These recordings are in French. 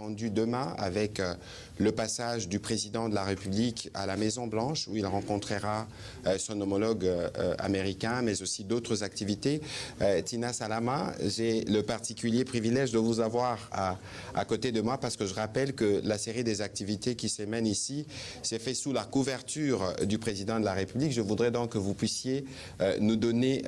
attendu demain avec le passage du président de la République à la Maison-Blanche, où il rencontrera son homologue américain, mais aussi d'autres activités. Tina Salama, j'ai le particulier privilège de vous avoir à côté de moi, parce que je rappelle que la série des activités qui se mènent ici s'est fait sous la couverture du président de la République. Je voudrais donc que vous puissiez nous donner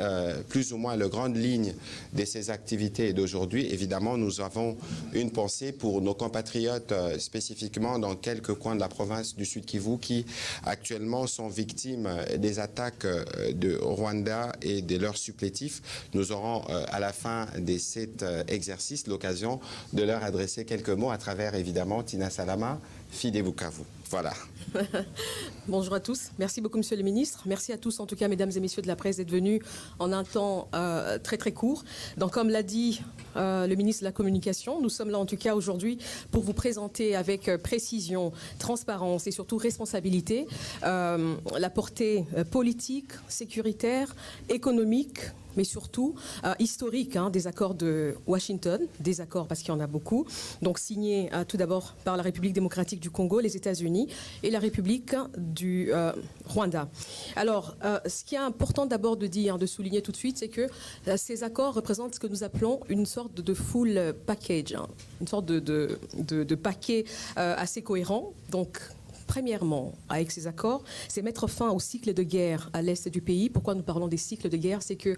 plus ou moins les grandes lignes de ces activités d'aujourd'hui. Évidemment, nous avons une pensée pour nos compatriotes, spécifiquement dans quelques coins de la province du Sud Kivu, qui actuellement sont victimes des attaques de Rwanda et de leurs supplétifs. Nous aurons à la fin de cet exercice l'occasion de leur adresser quelques mots à travers, évidemment, Tina Salama, fille des Bukavu. Voilà. Bonjour à tous. Merci beaucoup, Monsieur le Ministre. Merci à tous, en tout cas, mesdames et messieurs de la presse, d'être venus en un temps très, très court. Donc, comme l'a dit le ministre de la Communication, nous sommes là, en tout cas, aujourd'hui, pour vous présenter avec précision, transparence et surtout responsabilité la portée politique, sécuritaire, économique, mais surtout historique des accords de Washington, des accords parce qu'il y en a beaucoup, donc signés tout d'abord par la République démocratique du Congo, les États-Unis et la République du Rwanda. Alors, ce qui est important d'abord de dire, de souligner tout de suite, c'est que ces accords représentent ce que nous appelons une sorte de full package, une sorte de paquet assez cohérent. Donc, premièrement, avec ces accords, c'est mettre fin au cycle de guerre à l'est du pays. Pourquoi nous parlons des cycles de guerre? C'est que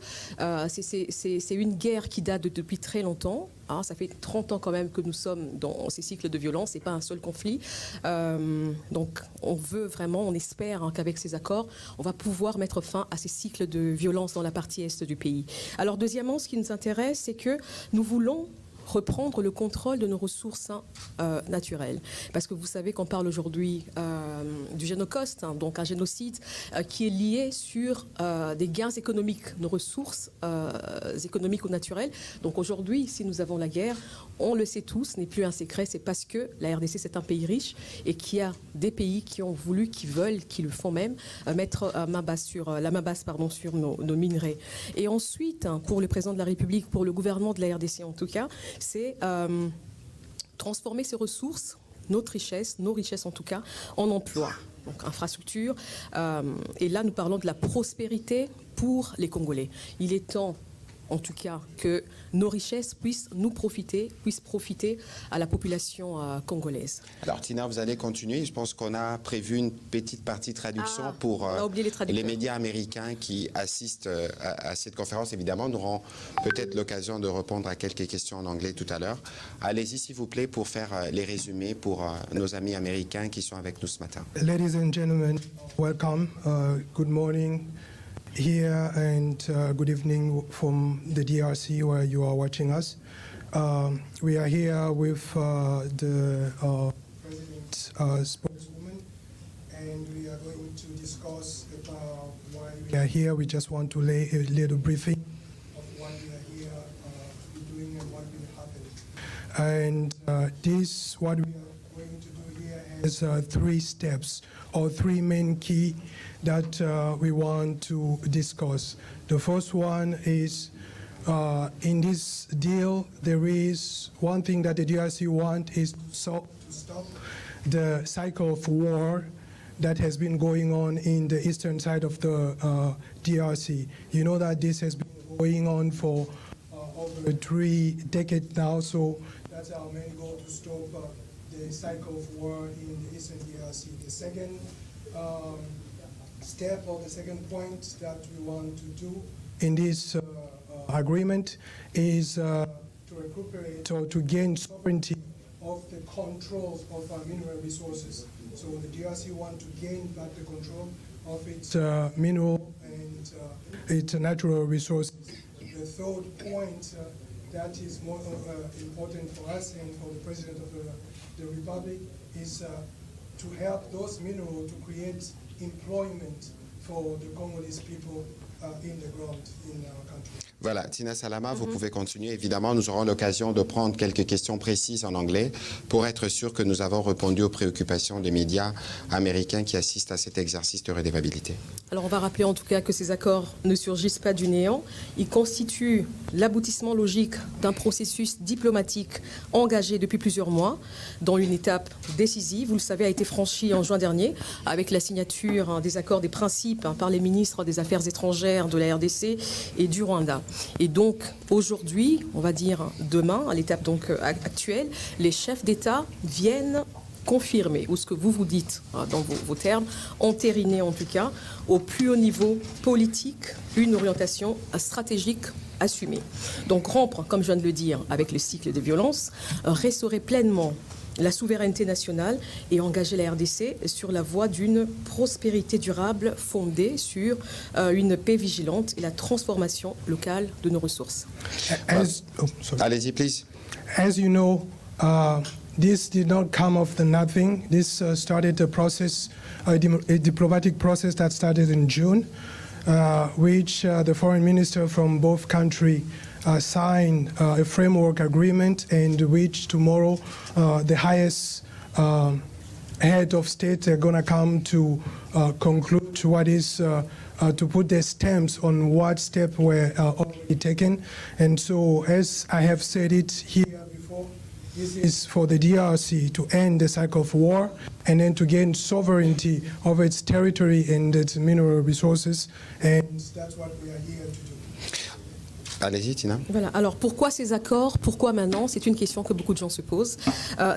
c'est une guerre qui date depuis très longtemps. Ça fait 30 ans quand même que nous sommes dans ces cycles de violence. C'est pas un seul conflit. Donc, on veut vraiment, on espère qu'avec ces accords, on va pouvoir mettre fin à ces cycles de violence dans la partie est du pays. Alors, deuxièmement, ce qui nous intéresse, c'est que nous voulons reprendre le contrôle de nos ressources naturelles. Parce que vous savez qu'on parle aujourd'hui du génocide, donc un génocide qui est lié sur des gains économiques, nos ressources économiques ou naturelles. Donc aujourd'hui, si nous avons la guerre, on le sait tous, ce n'est plus un secret, c'est parce que la RDC c'est un pays riche et qu'il y a des pays qui ont voulu, qui veulent, qui le font même, mettre la main basse sur nos minerais. Et ensuite, pour le président de la République, pour le gouvernement de la RDC en tout cas, c'est transformer ces ressources, nos richesses en tout cas, en emploi. Donc infrastructure. Et là, nous parlons de la prospérité pour les Congolais. Il est temps, en tout cas, que nos richesses puissent profiter à la population congolaise. Alors Tina, vous allez continuer. Je pense qu'on a prévu une petite partie traduction pour les médias américains qui assistent à cette conférence. Évidemment, nous aurons peut-être l'occasion de répondre à quelques questions en anglais tout à l'heure. Allez-y, s'il vous plaît, pour faire les résumés pour nos amis américains qui sont avec nous ce matin. Ladies and gentlemen, welcome. Good morning. Here and good evening from the DRC where you are watching us. We are here with the President's spokeswoman, and we are going to discuss about why we are here. We just want to lay a little briefing of why we are here doing and what will happen. And what we are going to do here has 3 steps or 3 main key that we want to discuss. The first one is in this deal, there is one thing that the DRC want is to stop the cycle of war that has been going on in the eastern side of the DRC. You know that this has been going on for over 3 decades now, so that's our main goal, to stop the cycle of war in the eastern DRC. The second step or the second point that we want to do in this agreement is to recuperate or to gain sovereignty of the control of our mineral resources. So the DRC want to gain back the control of its mineral and its natural resources. The third point that is more important for us and for the President of the Republic is to help those minerals to create employment for the Congolese people in the ground in our country. Voilà, Tina Salama, vous pouvez continuer. Évidemment, nous aurons l'occasion de prendre quelques questions précises en anglais pour être sûr que nous avons répondu aux préoccupations des médias américains qui assistent à cet exercice de redevabilité. Alors on va rappeler en tout cas que ces accords ne surgissent pas du néant. Ils constituent l'aboutissement logique d'un processus diplomatique engagé depuis plusieurs mois, dont une étape décisive, vous le savez, a été franchie en juin dernier avec la signature des accords des principes par les ministres des Affaires étrangères de la RDC et du Rwanda. Et donc aujourd'hui, on va dire demain, à l'étape donc actuelle, les chefs d'État viennent confirmer, ou ce que vous dites dans vos termes, entériner en tout cas au plus haut niveau politique une orientation stratégique assumée. Donc rompre, comme je viens de le dire, avec le cycle de violence, restaurer pleinement la souveraineté nationale et engager la RDC sur la voie d'une prospérité durable fondée sur une paix vigilante et la transformation locale de nos ressources. Allez-y, please. As you know, this did not come off the nothing. This started a process, a diplomatic process that started in June, which the foreign minister from both countries sign a framework agreement, and which tomorrow the highest head of state are going to come to conclude to what is to put their stamps on what steps were already taken. And so, as I have said it here before, this is for the DRC to end the cycle of war and then to gain sovereignty over its territory and its mineral resources, and that's what we are here to do. Allez-y, Tina. Voilà. Alors, pourquoi ces accords? Pourquoi maintenant? C'est une question que beaucoup de gens se posent.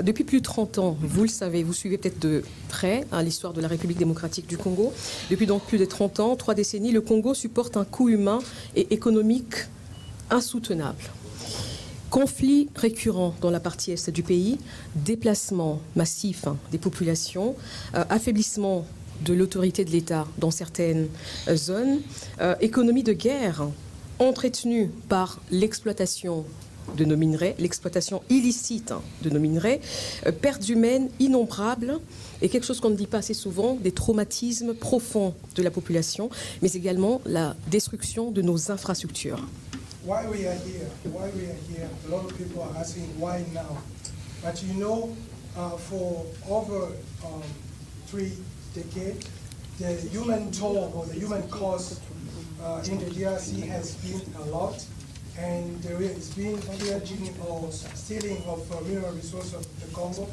Depuis plus de 30 ans, vous le savez, vous suivez peut-être de près l'histoire de la République démocratique du Congo. Depuis donc plus de 30 ans, 3 décennies, le Congo supporte un coût humain et économique insoutenable. Conflits récurrents dans la partie est du pays, déplacement massif des populations, affaiblissement de l'autorité de l'État dans certaines zones, économie de guerre entretenue par l'exploitation de nos minerais, l'exploitation illicite de nos minerais, pertes humaines innombrables et quelque chose qu'on ne dit pas assez souvent, des traumatismes profonds de la population, mais également la destruction de nos infrastructures. Why we are here, a lot of people are asking why now. But you know, for over 3 decades, the human toll or the human cost in the DRC has been a lot, and there has been pillaging or stealing of mineral resources of the Congo,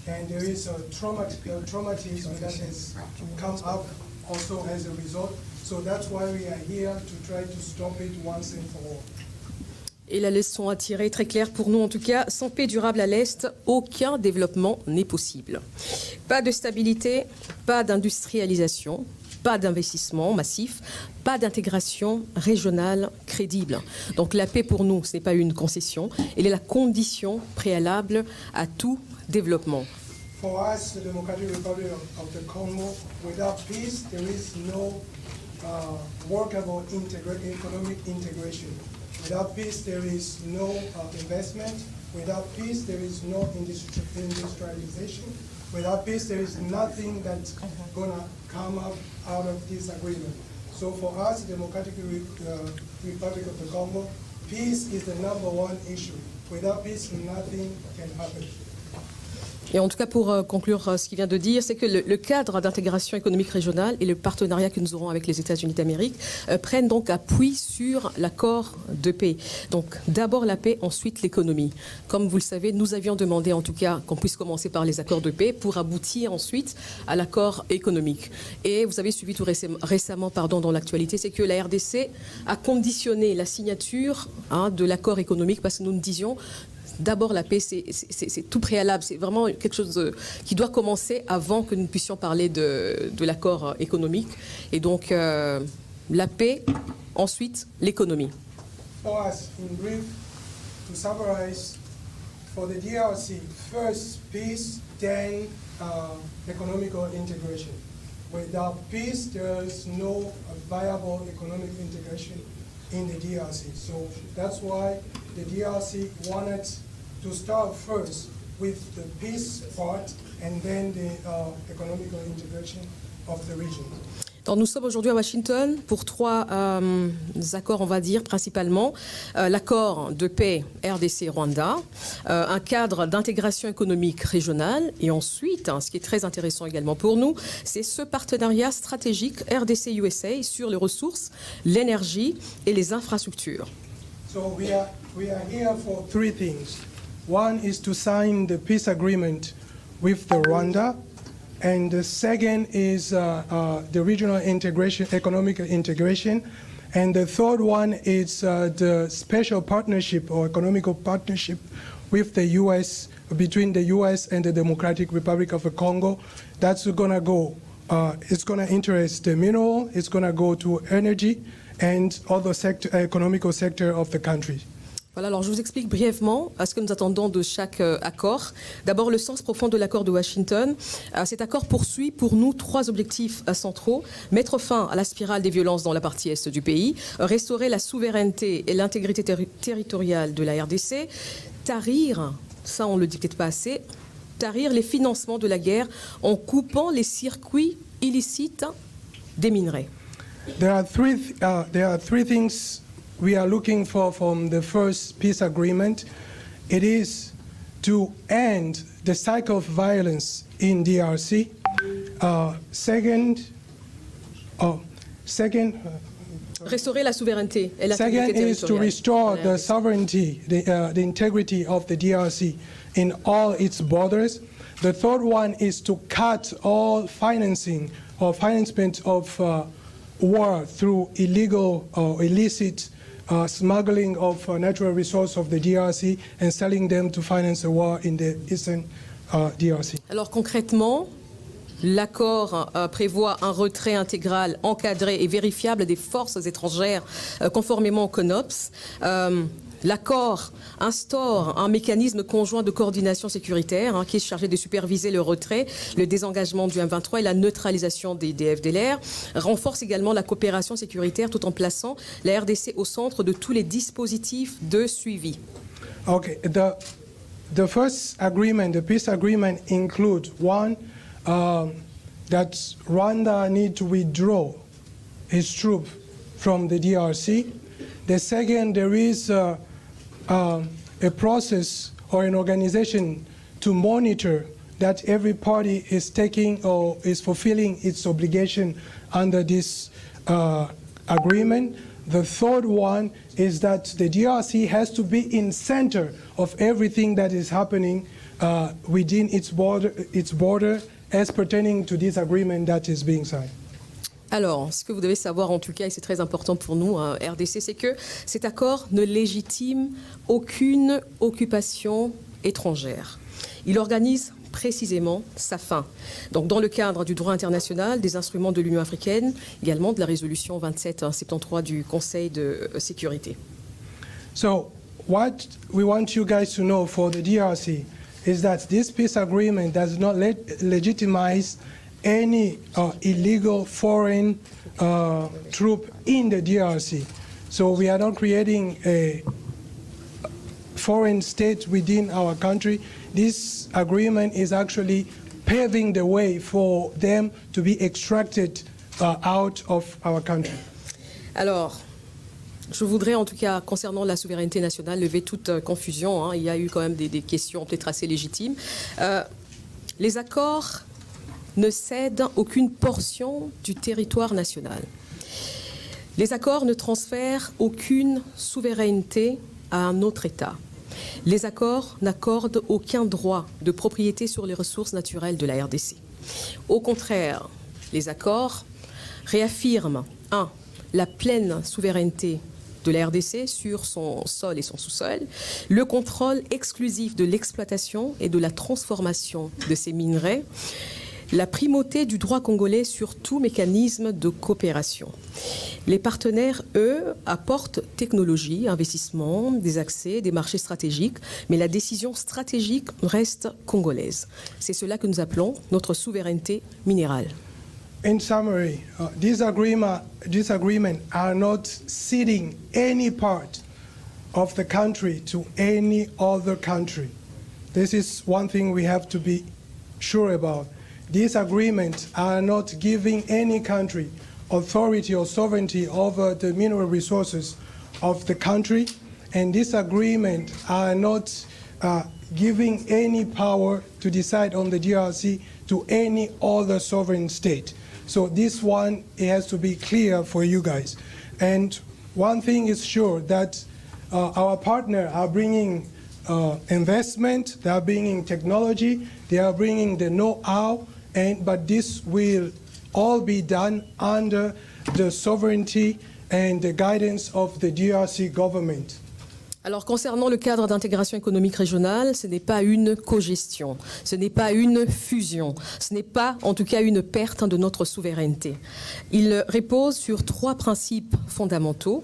and there is a traumatism that has come up also as a result. So that's why we are here to try to stop it once and for all. Et la leçon à tirer, très claire pour nous en tout cas, sans paix durable à l'Est, aucun développement n'est possible. Pas de stabilité, pas d'industrialisation, pas d'investissement massif, pas d'intégration régionale crédible. Donc la paix pour nous, ce n'est pas une concession, elle est la condition préalable à tout développement. For us, the Democratic Republic of the Congo, without peace, there is no workable economic integration. Without peace, there is no investment. Without peace, there is no industrialization. Without peace, there is nothing that's going to come up out of this agreement. So for us, the Democratic Republic of the Congo, peace is the #1 issue. Without peace, nothing can happen. Et en tout cas, pour conclure ce qu'il vient de dire, c'est que le cadre d'intégration économique régionale et le partenariat que nous aurons avec les États-Unis d'Amérique prennent donc appui sur l'accord de paix. Donc d'abord la paix, ensuite l'économie. Comme vous le savez, nous avions demandé en tout cas qu'on puisse commencer par les accords de paix pour aboutir ensuite à l'accord économique. Et vous avez suivi tout récemment dans l'actualité, c'est que la RDC a conditionné la signature de l'accord économique parce que nous disions d'abord, la paix, c'est tout préalable. C'est vraiment quelque chose qui doit commencer avant que nous puissions parler de l'accord économique. Et donc, la paix, ensuite, l'économie. For us, in brief, to summarize, for the DRC, first peace, then economical integration. Without peace, there is no viable economic integration in the DRC. So that's why the DRC wanted to start first with the peace part and then the economical integration of the region. Alors, nous sommes aujourd'hui à Washington pour trois accords, on va dire, principalement. L'accord de paix RDC-Rwanda, un cadre d'intégration économique régionale, et ensuite, ce qui est très intéressant également pour nous, c'est ce partenariat stratégique RDC-USA sur les ressources, l'énergie et les infrastructures. So we are here for three things. One is to sign the peace agreement with the Rwanda. And the second is the regional integration, economic integration. And the third one is the special partnership or economical partnership with the U.S., between the U.S. and the Democratic Republic of the Congo. That's going to go, it's going to interest the mineral, it's going to go to energy and other economical sector of the country. Voilà, alors je vous explique brièvement ce que nous attendons de chaque accord. D'abord, le sens profond de l'accord de Washington. Cet accord poursuit pour nous trois objectifs centraux. Mettre fin à la spirale des violences dans la partie est du pays, restaurer la souveraineté et l'intégrité territoriale de la RDC, tarir, ça on ne le dit peut-être pas assez, tarir les financements de la guerre en coupant les circuits illicites des minerais. There are three things we are looking for from the first peace agreement. It is to end the cycle of violence in DRC. Restaurer la souveraineté et l'intégrité territoriale. Second is to restore the sovereignty, the integrity of the DRC in all its borders. The third one is to cut all financing or financement of war through illegal or illicit smuggling of natural resources of the DRC and selling them to finance a war in the eastern DRC. Alors concrètement, l'accord prévoit un retrait intégral, encadré et vérifiable des forces étrangères conformément au CONOPS. L'accord instaure un mécanisme conjoint de coordination sécuritaire qui est chargé de superviser le retrait, le désengagement du M23 et la neutralisation des FDLR. Renforce également la coopération sécuritaire tout en plaçant la RDC au centre de tous les dispositifs de suivi. Okay, the first agreement, the peace agreement includes one, that Rwanda needs to withdraw its troops from the DRC. The second, there is a process or an organization to monitor that every party is taking or is fulfilling its obligation under this agreement. The third one is that the DRC has to be in center of everything that is happening within its border as pertaining to this agreement that is being signed. Alors, ce que vous devez savoir en tout cas, et c'est très important pour nous, RDC, c'est que cet accord ne légitime aucune occupation étrangère. Il organise précisément sa fin. Donc, dans le cadre du droit international, des instruments de l'Union africaine, également de la résolution 2773 du Conseil de sécurité. So, what we want you guys to know for the DRC is that this peace agreement does not legitimize any illegal foreign troop in the DRC. So we are not creating a foreign state within our country. This agreement is actually paving the way for them to be extracted out of our country. Alors, je voudrais en tout cas, concernant la souveraineté nationale, lever toute confusion. Il y a eu quand même des questions peut-être assez légitimes. Les accords ne cèdent aucune portion du territoire national. Les accords ne transfèrent aucune souveraineté à un autre État. Les accords n'accordent aucun droit de propriété sur les ressources naturelles de la RDC. Au contraire, les accords réaffirment, 1. la pleine souveraineté de la RDC sur son sol et son sous-sol, le contrôle exclusif de l'exploitation et de la transformation de ces minerais, la primauté du droit congolais sur tout mécanisme de coopération. Les partenaires, eux, apportent technologie, investissement, des accès, des marchés stratégiques, mais la décision stratégique reste congolaise. C'est cela que nous appelons notre souveraineté minérale. In summary, these agreements are not ceding any part of the country to any other country. This is one thing we have to be sure about. These agreements are not giving any country authority or sovereignty over the mineral resources of the country. And this agreement are not giving any power to decide on the DRC to any other sovereign state. So this one, it has to be clear for you guys. And one thing is sure, that our partner are bringing investment, they are bringing technology, they are bringing the know-how, but this will all be done under the sovereignty and the guidance of the DRC government. Alors, concernant le cadre d'intégration économique régionale, ce n'est pas une cogestion, ce n'est pas une fusion, ce n'est pas, en tout cas, une perte de notre souveraineté. Il repose sur 3 principes fondamentaux.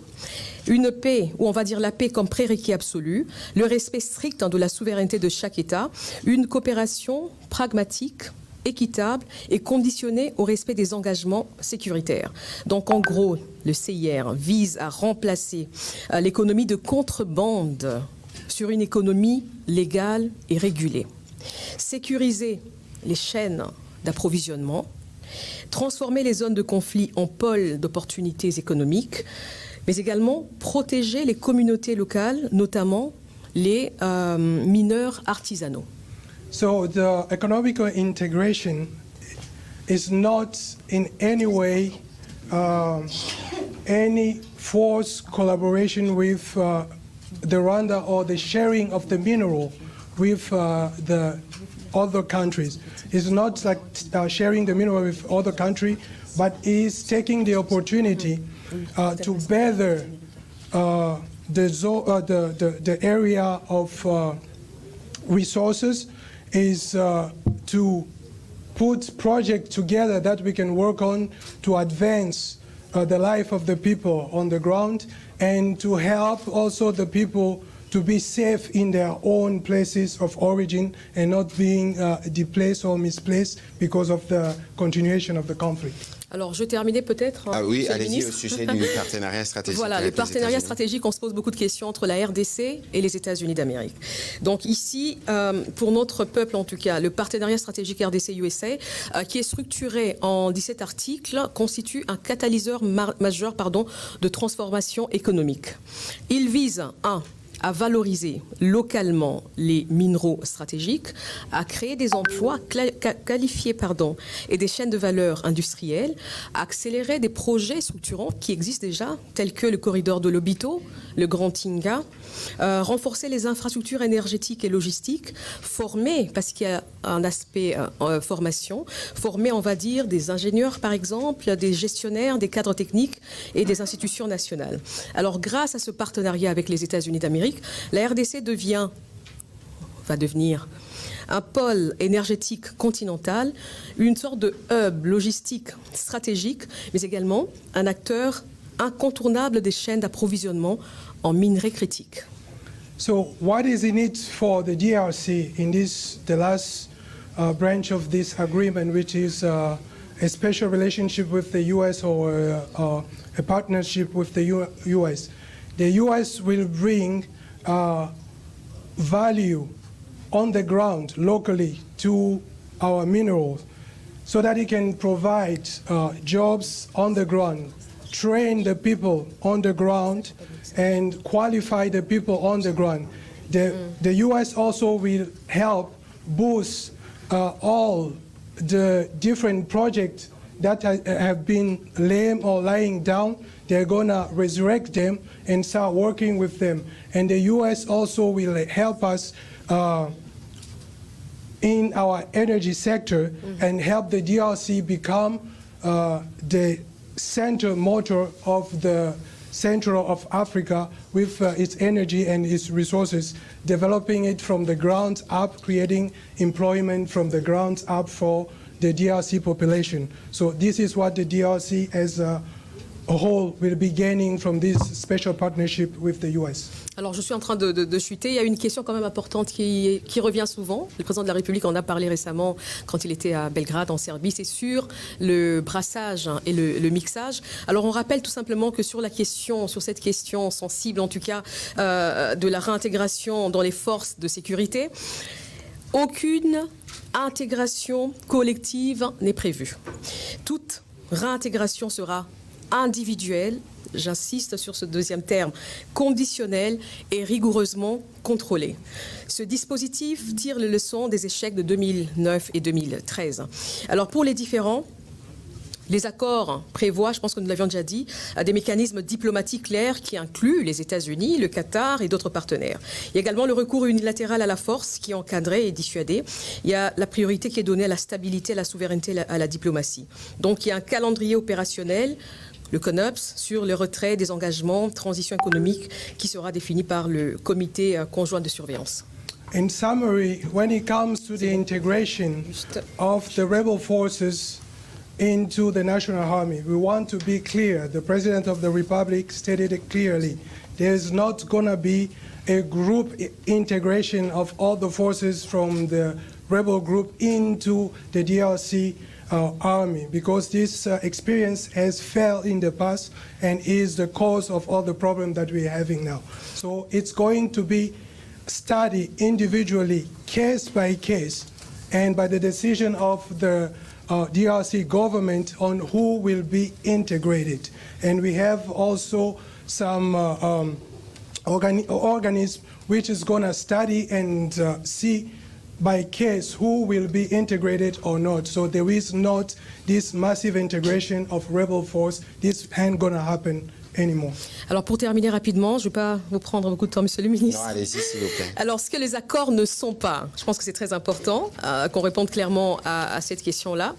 Une paix, ou on va dire la paix comme prérequis absolu, le respect strict de la souveraineté de chaque État, une coopération pragmatique, équitable et conditionnée au respect des engagements sécuritaires. Donc en gros, le CIR vise à remplacer l'économie de contrebande sur une économie légale et régulée. Sécuriser les chaînes d'approvisionnement, transformer les zones de conflit en pôles d'opportunités économiques, mais également protéger les communautés locales, notamment les mineurs artisanaux. So the economical integration is not in any way any forced collaboration with the Rwanda or the sharing of the mineral with the other countries. It's not like sharing the mineral with other countries, but is taking the opportunity to better the area of resources, is to put projects together that we can work on to advance the life of the people on the ground, and to help also the people to be safe in their own places of origin and not being displaced or misplaced because of the continuation of the conflict. Alors, je terminais peut-être. Oui, allez-y, au sujet du partenariat stratégique. Voilà, le partenariat stratégique, on se pose beaucoup de questions entre la RDC et les États-Unis d'Amérique. Donc ici, pour notre peuple en tout cas, le partenariat stratégique RDC-USA, qui est structuré en 17 articles, constitue un catalyseur majeur de transformation économique. Il vise à valoriser localement les minéraux stratégiques, à créer des emplois qualifiés et des chaînes de valeur industrielles, à accélérer des projets structurants qui existent déjà, tels que le corridor de Lobito, le Grand Tinga, renforcer les infrastructures énergétiques et logistiques, former, parce qu'il y a un aspect formation, former, on va dire, des ingénieurs par exemple, des gestionnaires, des cadres techniques et des institutions nationales. Alors grâce à ce partenariat avec les États-Unis d'Amérique, la RDC va devenir un pôle énergétique continental, une sorte de hub logistique stratégique, mais également un acteur incontournable des chaînes d'approvisionnement en minerais critiques. So what is in it for the DRC in the last branch of this agreement, which is a special relationship with the US or a partnership with the US? The US will bring value on the ground locally to our minerals so that it can provide jobs on the ground, train the people on the ground, and qualify the people on the ground. The US also will help boost all the different projects that have been lame or lying down. They're going to resurrect them and start working with them. And the US also will help us in our energy sector and help the DRC become the center motor of the Central of Africa with its energy and its resources, developing it from the ground up, creating employment from the ground up for the DRC population. So this is what the DRC as a whole will be gaining from this special partnership with the US. Alors je suis en train de chuter. Il y a une question quand même importante qui revient souvent. Le président de la République en a parlé récemment quand il était à Belgrade en Serbie. C'est sur le brassage et le mixage. Alors on rappelle tout simplement que sur cette question sensible en tout cas de la réintégration dans les forces de sécurité, aucune intégration collective n'est prévue. Toute réintégration sera individuelle, j'insiste sur ce deuxième terme, conditionnel et rigoureusement contrôlé. Ce dispositif tire les leçons des échecs de 2009 et 2013. Alors pour les différents, les accords prévoient, je pense que nous l'avions déjà dit, des mécanismes diplomatiques clairs qui incluent les États-Unis, le Qatar et d'autres partenaires. Il y a également le recours unilatéral à la force qui est encadré et dissuadé. Il y a la priorité qui est donnée à la stabilité, à la souveraineté, à la diplomatie. Donc il y a un calendrier opérationnel, le CONOPS, sur le retrait des engagements, transition économique, qui sera défini par le comité conjoint de surveillance. In summary, when it comes to the integration of the rebel forces into the National Army, we want to be clear. The President of the Republic stated it clearly. There's not going to be a group integration of all the forces from the rebel group into the DRC army, because this experience has failed in the past and is the cause of all the problems that we're having now. So it's going to be studied individually, case by case, and by the decision of the DRC government on who will be integrated. And we have also some organism which is going to study and see by case who will be integrated or not. So there is not this massive integration of rebel force. This ain't going to happen anymore. Alors pour terminer rapidement, je ne vais pas vous prendre beaucoup de temps, Monsieur le Ministre. Non, allez-y, s'il vous plaît. Alors ce que les accords ne sont pas, je pense que c'est très important qu'on réponde clairement à cette question-là.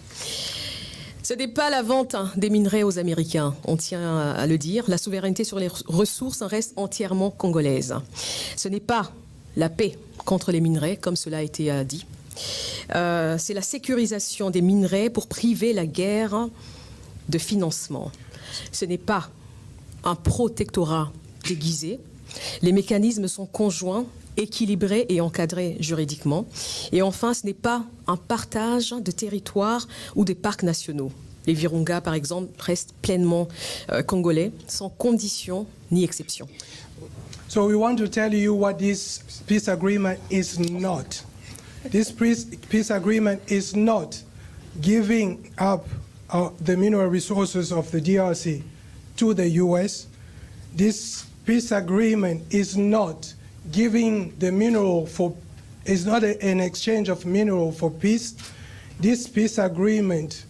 Ce n'est pas la vente des minerais aux Américains, on tient à le dire. La souveraineté sur les ressources reste entièrement congolaise. Ce n'est pas la paix contre les minerais, comme cela a été dit. C'est la sécurisation des minerais pour priver la guerre de financement. Ce n'est pas un protectorat déguisé. Les mécanismes sont conjoints, équilibrés et encadrés juridiquement. Et enfin, ce n'est pas un partage de territoires ou des parcs nationaux. Les Virunga, par exemple, restent pleinement congolais, sans condition ni exception. So we want to tell you what this peace agreement is not. This peace agreement is not giving up the mineral resources of the DRC to the U.S. This peace agreement is not giving the mineral for, is not an exchange of mineral for peace. This peace agreement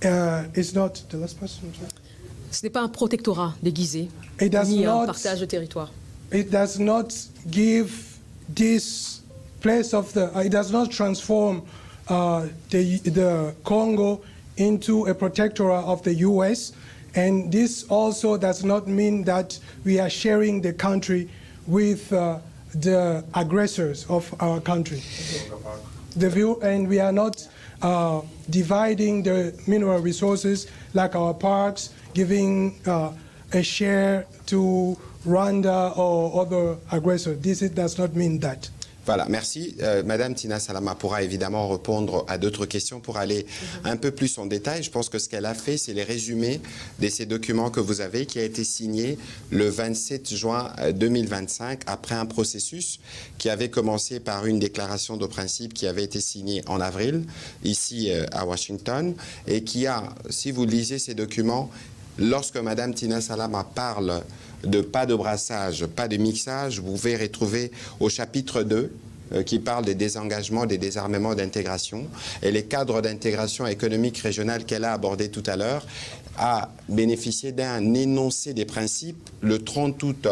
is not, the last person. Ce n'est pas un protectorat déguisé, ni un partage de territoire. It does not give this place of the, it does not transform the Congo into a protectorate of the U.S. And this also does not mean that we are sharing the country with the aggressors of our country. And we are not dividing the mineral resources like our parks, giving a share to Rwanda or other aggressors. This does not mean that. Voilà, merci. Madame Tina Salama pourra évidemment répondre à d'autres questions pour aller un peu plus en détail. Je pense que ce qu'elle a fait, c'est les résumés de ces documents que vous avez, qui a été signé le 27 juin 2025, après un processus qui avait commencé par une déclaration de principe qui avait été signée en avril, ici à Washington, et qui a, si vous lisez ces documents, lorsque Madame Tina Salama parle de pas de brassage, pas de mixage, vous pouvez retrouver au chapitre 2 qui parle des désengagements, des désarmements d'intégration, et les cadres d'intégration économique régionale qu'elle a abordé tout à l'heure a bénéficié d'un énoncé des principes le 30 août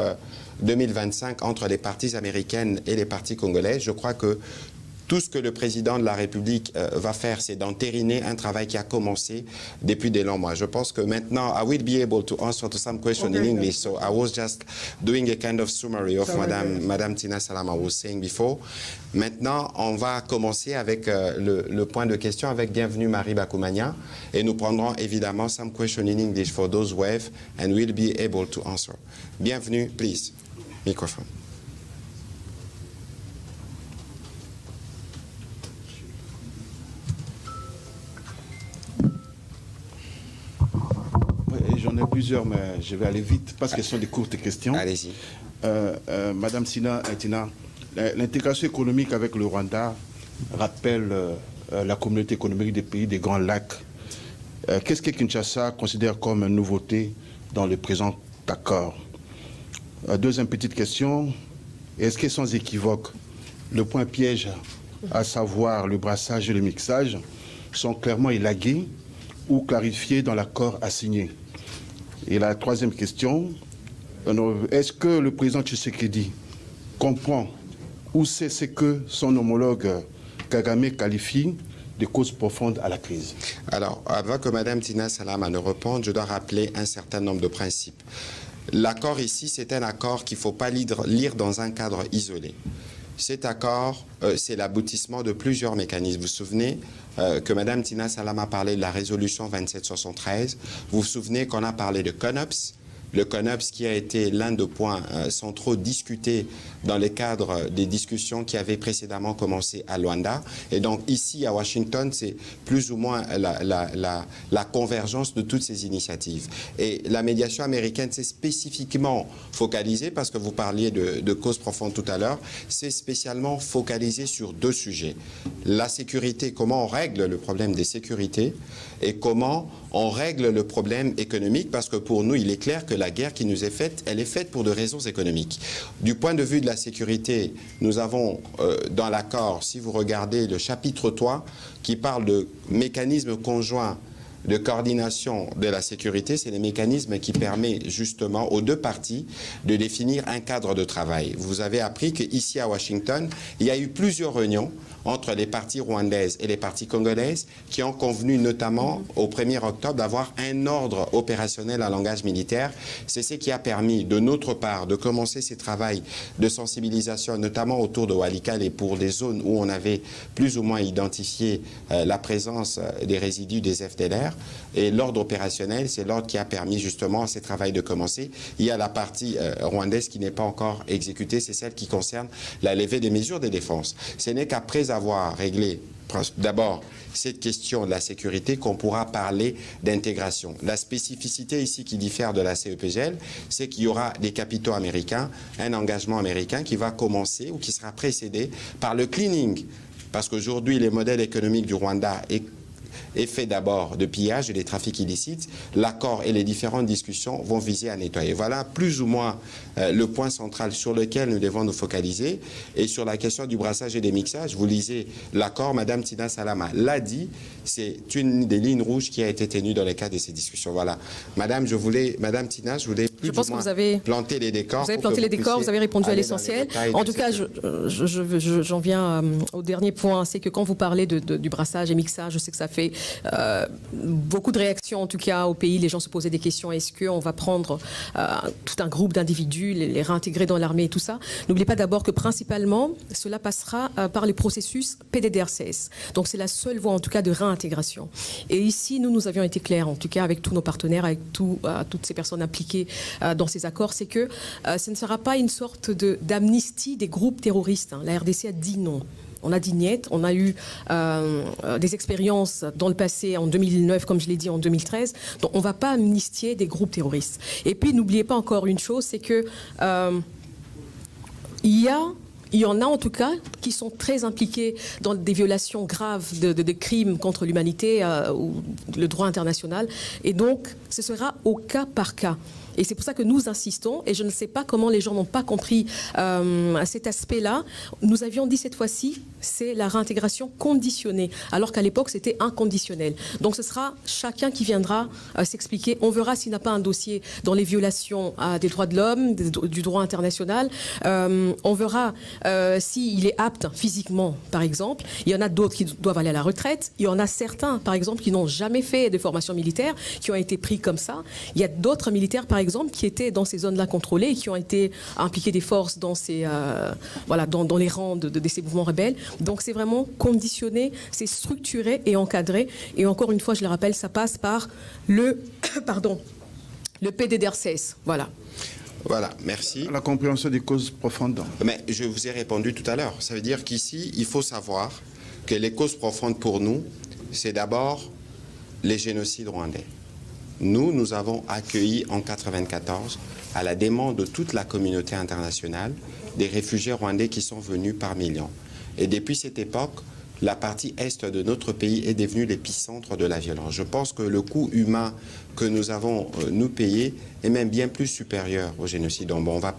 2025 entre les parties américaines et les parties congolaises. Je crois que tout ce que le président de la République va faire, c'est d'entériner un travail qui a commencé depuis des longs mois. Je pense que maintenant, I will be able to answer to some questions in English. So I was just doing a kind of summary of Madame Tina Salama was saying before. Maintenant, on va commencer avec le point de question avec Bienvenue Marie Bakoumania. Et nous prendrons évidemment some questions in English for those who have, and we'll be able to answer. Bienvenue, please. Microphone. J'en ai plusieurs, mais je vais aller vite parce que ce sont des courtes questions. Allez-y. Madame Tina, l'intégration économique avec le Rwanda rappelle la communauté économique des pays des Grands Lacs. Qu'est-ce que Kinshasa considère comme une nouveauté dans le présent accord? Deuxième petite question, est-ce que sans équivoque, le point piège, à savoir le brassage et le mixage, sont clairement élagués ou clarifiés dans l'accord à signer? Et la troisième question, est-ce que le président Tshisekedi comprend ou sait ce que son homologue Kagame qualifie de causes profondes à la crise? Alors, avant que Mme Tina Salama ne réponde, je dois rappeler un certain nombre de principes. L'accord ici, c'est un accord qu'il ne faut pas lire dans un cadre isolé. Cet accord, c'est l'aboutissement de plusieurs mécanismes. Vous vous souvenez que Mme Tina Salama parlait de la résolution 2773. Vous vous souvenez qu'on a parlé de CONOPS. Le CONOPS qui a été l'un des points centraux discutés dans le cadre des discussions qui avaient précédemment commencé à Luanda. Et donc ici à Washington, c'est plus ou moins la convergence de toutes ces initiatives. Et la médiation américaine s'est spécifiquement focalisée, parce que vous parliez de causes profondes tout à l'heure, c'est spécialement focalisé sur deux sujets. La sécurité, comment on règle le problème des sécurités, et comment on règle le problème économique, parce que pour nous, il est clair que la guerre qui nous est faite, elle est faite pour des raisons économiques. Du point de vue de la sécurité, nous avons dans l'accord, si vous regardez le chapitre 3, qui parle de mécanismes conjoints de coordination de la sécurité, c'est les mécanismes qui permettent justement aux deux parties de définir un cadre de travail. Vous avez appris qu'ici à Washington, il y a eu plusieurs réunions entre les parties rwandaises et les parties congolaises qui ont convenu notamment au 1er octobre d'avoir un ordre opérationnel en langage militaire. C'est ce qui a permis de notre part de commencer ces travaux de sensibilisation, notamment autour de Walikale et pour des zones où on avait plus ou moins identifié la présence des résidus des FDLR. Et l'ordre opérationnel, c'est l'ordre qui a permis justement à ces travaux de commencer. Il y a la partie rwandaise qui n'est pas encore exécutée, c'est celle qui concerne la levée des mesures de défense. Ce n'est qu'après avoir réglé d'abord cette question de la sécurité qu'on pourra parler d'intégration. La spécificité ici qui diffère de la CEPGL, c'est qu'il y aura des capitaux américains, un engagement américain qui va commencer ou qui sera précédé par le cleaning. Parce qu'aujourd'hui, les modèles économiques du Rwanda est fait d'abord de pillage et des trafics illicites. L'accord et les différentes discussions vont viser à nettoyer. Voilà plus ou moins le point central sur lequel nous devons nous focaliser. Et sur la question du brassage et des mixages, vous lisez l'accord, Mme Tina Salama l'a dit, c'est une des lignes rouges qui a été tenue dans le cadre de ces discussions. Voilà. Madame Tina, je voulais plus ou moins planter les décors. Vous avez planté les décors, vous avez répondu à l'essentiel. En tout cas, j'en viens au dernier point, c'est que quand vous parlez du brassage et mixage, je sais que ça fait beaucoup de réactions, en tout cas au pays. Les gens se posaient des questions. Est-ce qu'on va prendre tout un groupe d'individus, les réintégrer dans l'armée et tout ça? N'oubliez pas d'abord que principalement, cela passera par le processus PDDRCS. Donc c'est la seule voie, en tout cas, de réintégration. Et ici, nous avions été clairs, en tout cas avec tous nos partenaires, avec toutes ces personnes impliquées dans ces accords, c'est que ce ne sera pas une sorte d'amnistie des groupes terroristes. La RDC a dit non. On a dit niet, on a eu des expériences dans le passé, en 2009, comme je l'ai dit, en 2013. Donc on ne va pas amnistier des groupes terroristes. Et puis n'oubliez pas encore une chose, c'est que il y en a en tout cas qui sont très impliqués dans des violations graves de crimes contre l'humanité ou le droit international. Et donc ce sera au cas par cas. Et c'est pour ça que nous insistons, et je ne sais pas comment les gens n'ont pas compris cet aspect-là. Nous avions dit cette fois-ci, c'est la réintégration conditionnée, alors qu'à l'époque, c'était inconditionnel. Donc ce sera chacun qui viendra s'expliquer. On verra s'il n'a pas un dossier dans les violations des droits de l'homme, du droit international. On verra s'il est apte physiquement, par exemple. Il y en a d'autres qui doivent aller à la retraite. Il y en a certains, par exemple, qui n'ont jamais fait de formation militaire, qui ont été pris comme ça. Il y a d'autres militaires, par exemple, qui étaient dans ces zones-là contrôlées et qui ont été impliqués des forces dans dans les rangs de ces mouvements rebelles. Donc c'est vraiment conditionné, c'est structuré et encadré. Et encore une fois, je le rappelle, ça passe par le PDDRCS. Voilà. Voilà, merci. La compréhension des causes profondes. Mais je vous ai répondu tout à l'heure. Ça veut dire qu'ici, il faut savoir que les causes profondes pour nous, c'est d'abord les génocides rwandais. Nous avons accueilli en 1994, à la demande de toute la communauté internationale, des réfugiés rwandais qui sont venus par millions. Et depuis cette époque, la partie est de notre pays est devenue l'épicentre de la violence. Je pense que le coût humain que nous avons, nous, payé est même bien plus supérieur au génocide. Donc, bon, on ne va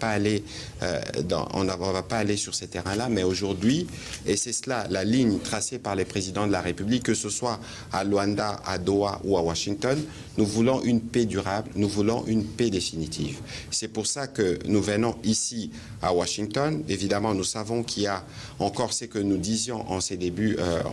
pas aller sur ces terrains-là, mais aujourd'hui, et c'est cela la ligne tracée par les présidents de la République, que ce soit à Luanda, à Doha ou à Washington, nous voulons une paix durable, nous voulons une paix définitive. C'est pour ça que nous venons ici à Washington. Évidemment, nous savons qu'il y a encore ce que nous disions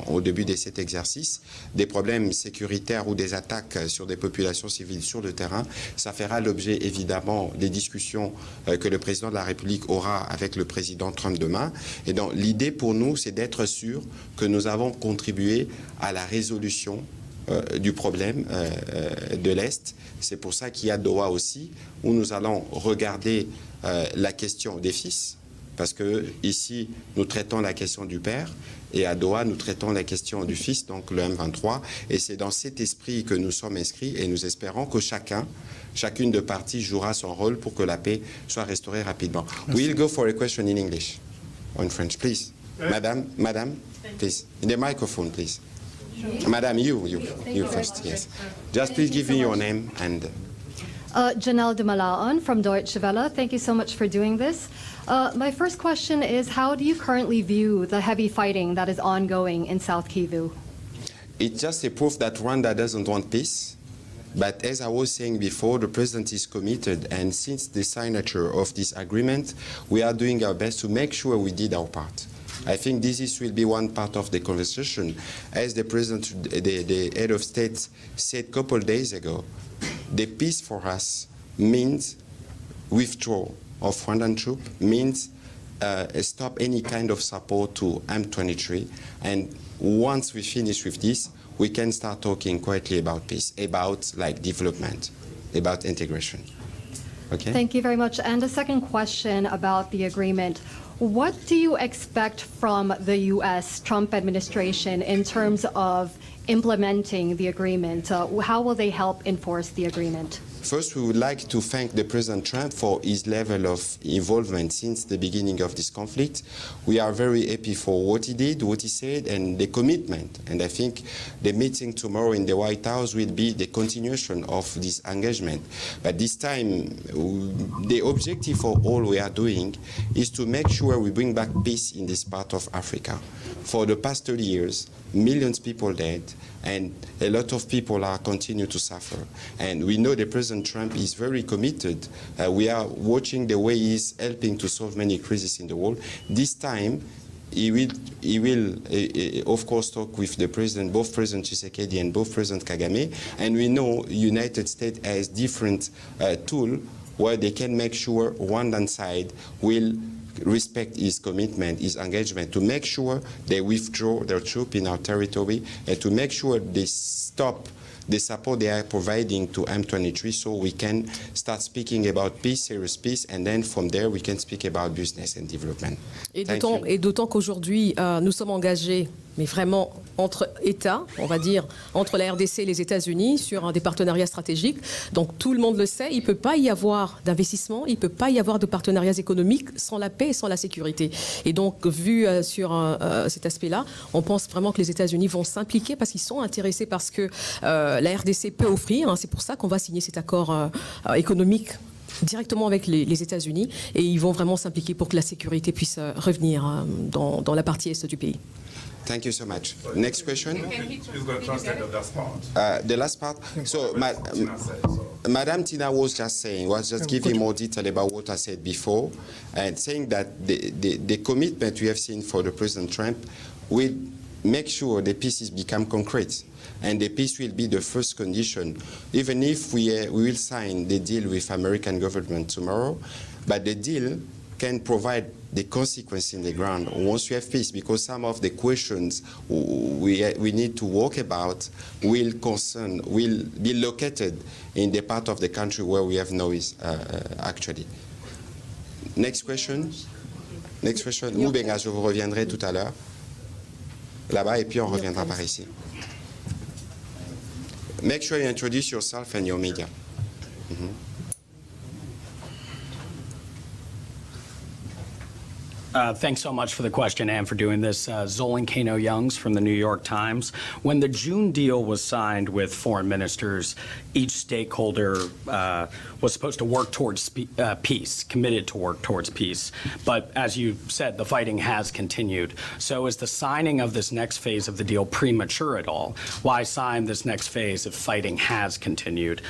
au début de cet exercice, des problèmes sécuritaires ou des attaques sur des populations civiles sur le terrain. Ça fera l'objet évidemment des discussions que le président de la République aura avec le président Trump demain. Et donc l'idée pour nous, c'est d'être sûr que nous avons contribué à la résolution du problème de l'Est. C'est pour ça qu'il y a Doha aussi, où nous allons regarder la question des fils, parce que ici nous traitons la question du père, et à Doha nous traitons la question du fils, donc le M23, et c'est dans cet esprit que nous sommes inscrits, et nous espérons que chacune de parties jouera son rôle pour que la paix soit restaurée rapidement. We'll go for a question in English, or in French, please. Madame, please, in the microphone, please. Madam, you first, yes. Just please give me your name and... Janelle de Malaon from Deutsche Welle. Thank you so much for doing this. My first question is, how do you currently view the heavy fighting that is ongoing in South Kivu? It's just a proof that Rwanda doesn't want peace. But as I was saying before, the president is committed, and since the signature of this agreement, we are doing our best to make sure we did our part. I think this will be one part of the conversation. As the president, the head of state said a couple of days ago, the peace for us means withdrawal of Rwandan troops, means stop any kind of support to M23. And once we finish with this, we can start talking quietly about peace, about like development, about integration. Okay? Thank you very much. And a second question about the agreement. What do you expect from the U.S. Trump administration in terms of implementing the agreement? How will they help enforce the agreement? First, we would like to thank the President Trump for his level of involvement since the beginning of this conflict. We are very happy for what he did, what he said, and the commitment. And I think the meeting tomorrow in the White House will be the continuation of this engagement. But this time, the objective for all we are doing is to make sure we bring back peace in this part of Africa. For the past 30 years, millions of people dead, and a lot of people are continue to suffer. And we know that President Trump is very committed. We are watching the way he is helping to solve many crises in the world. This time, he will of course, talk with the president, both President Tshisekedi and both President Kagame. And we know United States has different tools where they can make sure Rwandan side will respect his commitment, his engagement, to make sure they withdraw their troops in our territory and to make sure they stop the support they are providing to M23 so we can start speaking about peace, serious peace, and then from there we can speak about business and development. Et d'autant qu'aujourd'hui, nous sommes engagés, mais vraiment entre États, on va dire, entre la RDC et les États-Unis sur des partenariats stratégiques. Donc tout le monde le sait, il ne peut pas y avoir d'investissement, il ne peut pas y avoir de partenariats économiques sans la paix et sans la sécurité. Et donc, vu sur cet aspect-là, on pense vraiment que les États-Unis vont s'impliquer parce qu'ils sont intéressés parce que la RDC peut offrir. C'est pour ça qu'on va signer cet accord économique directement avec les États-Unis et ils vont vraiment s'impliquer pour que la sécurité puisse revenir dans la partie est du pays. Thank you so much. Next question. Who's going to translate the last part? The last part. So, Madame Tina was just giving more detail about what I said before, and saying that the commitment we have seen for the President Trump will make sure the pieces become concrete. And the peace will be the first condition, even if we will sign the deal with American government tomorrow, but the deal can provide the consequence in the ground once we have peace, because some of the questions we need to work about will be located in the part of the country where we have noise actually. Next question. Next question. Moubenga, je vous reviendrai tout à l'heure. Là-bas, et puis on reviendra par ici. Make sure you introduce yourself and your media. Thanks so much for the question and for doing this. Zolan Kano-Youngs from the New York Times. When the June deal was signed with foreign ministers, each stakeholder was supposed to work towards peace, committed to work towards peace. But as you said, the fighting has continued. So is the signing of this next phase of the deal premature at all? Why sign this next phase if fighting has continued?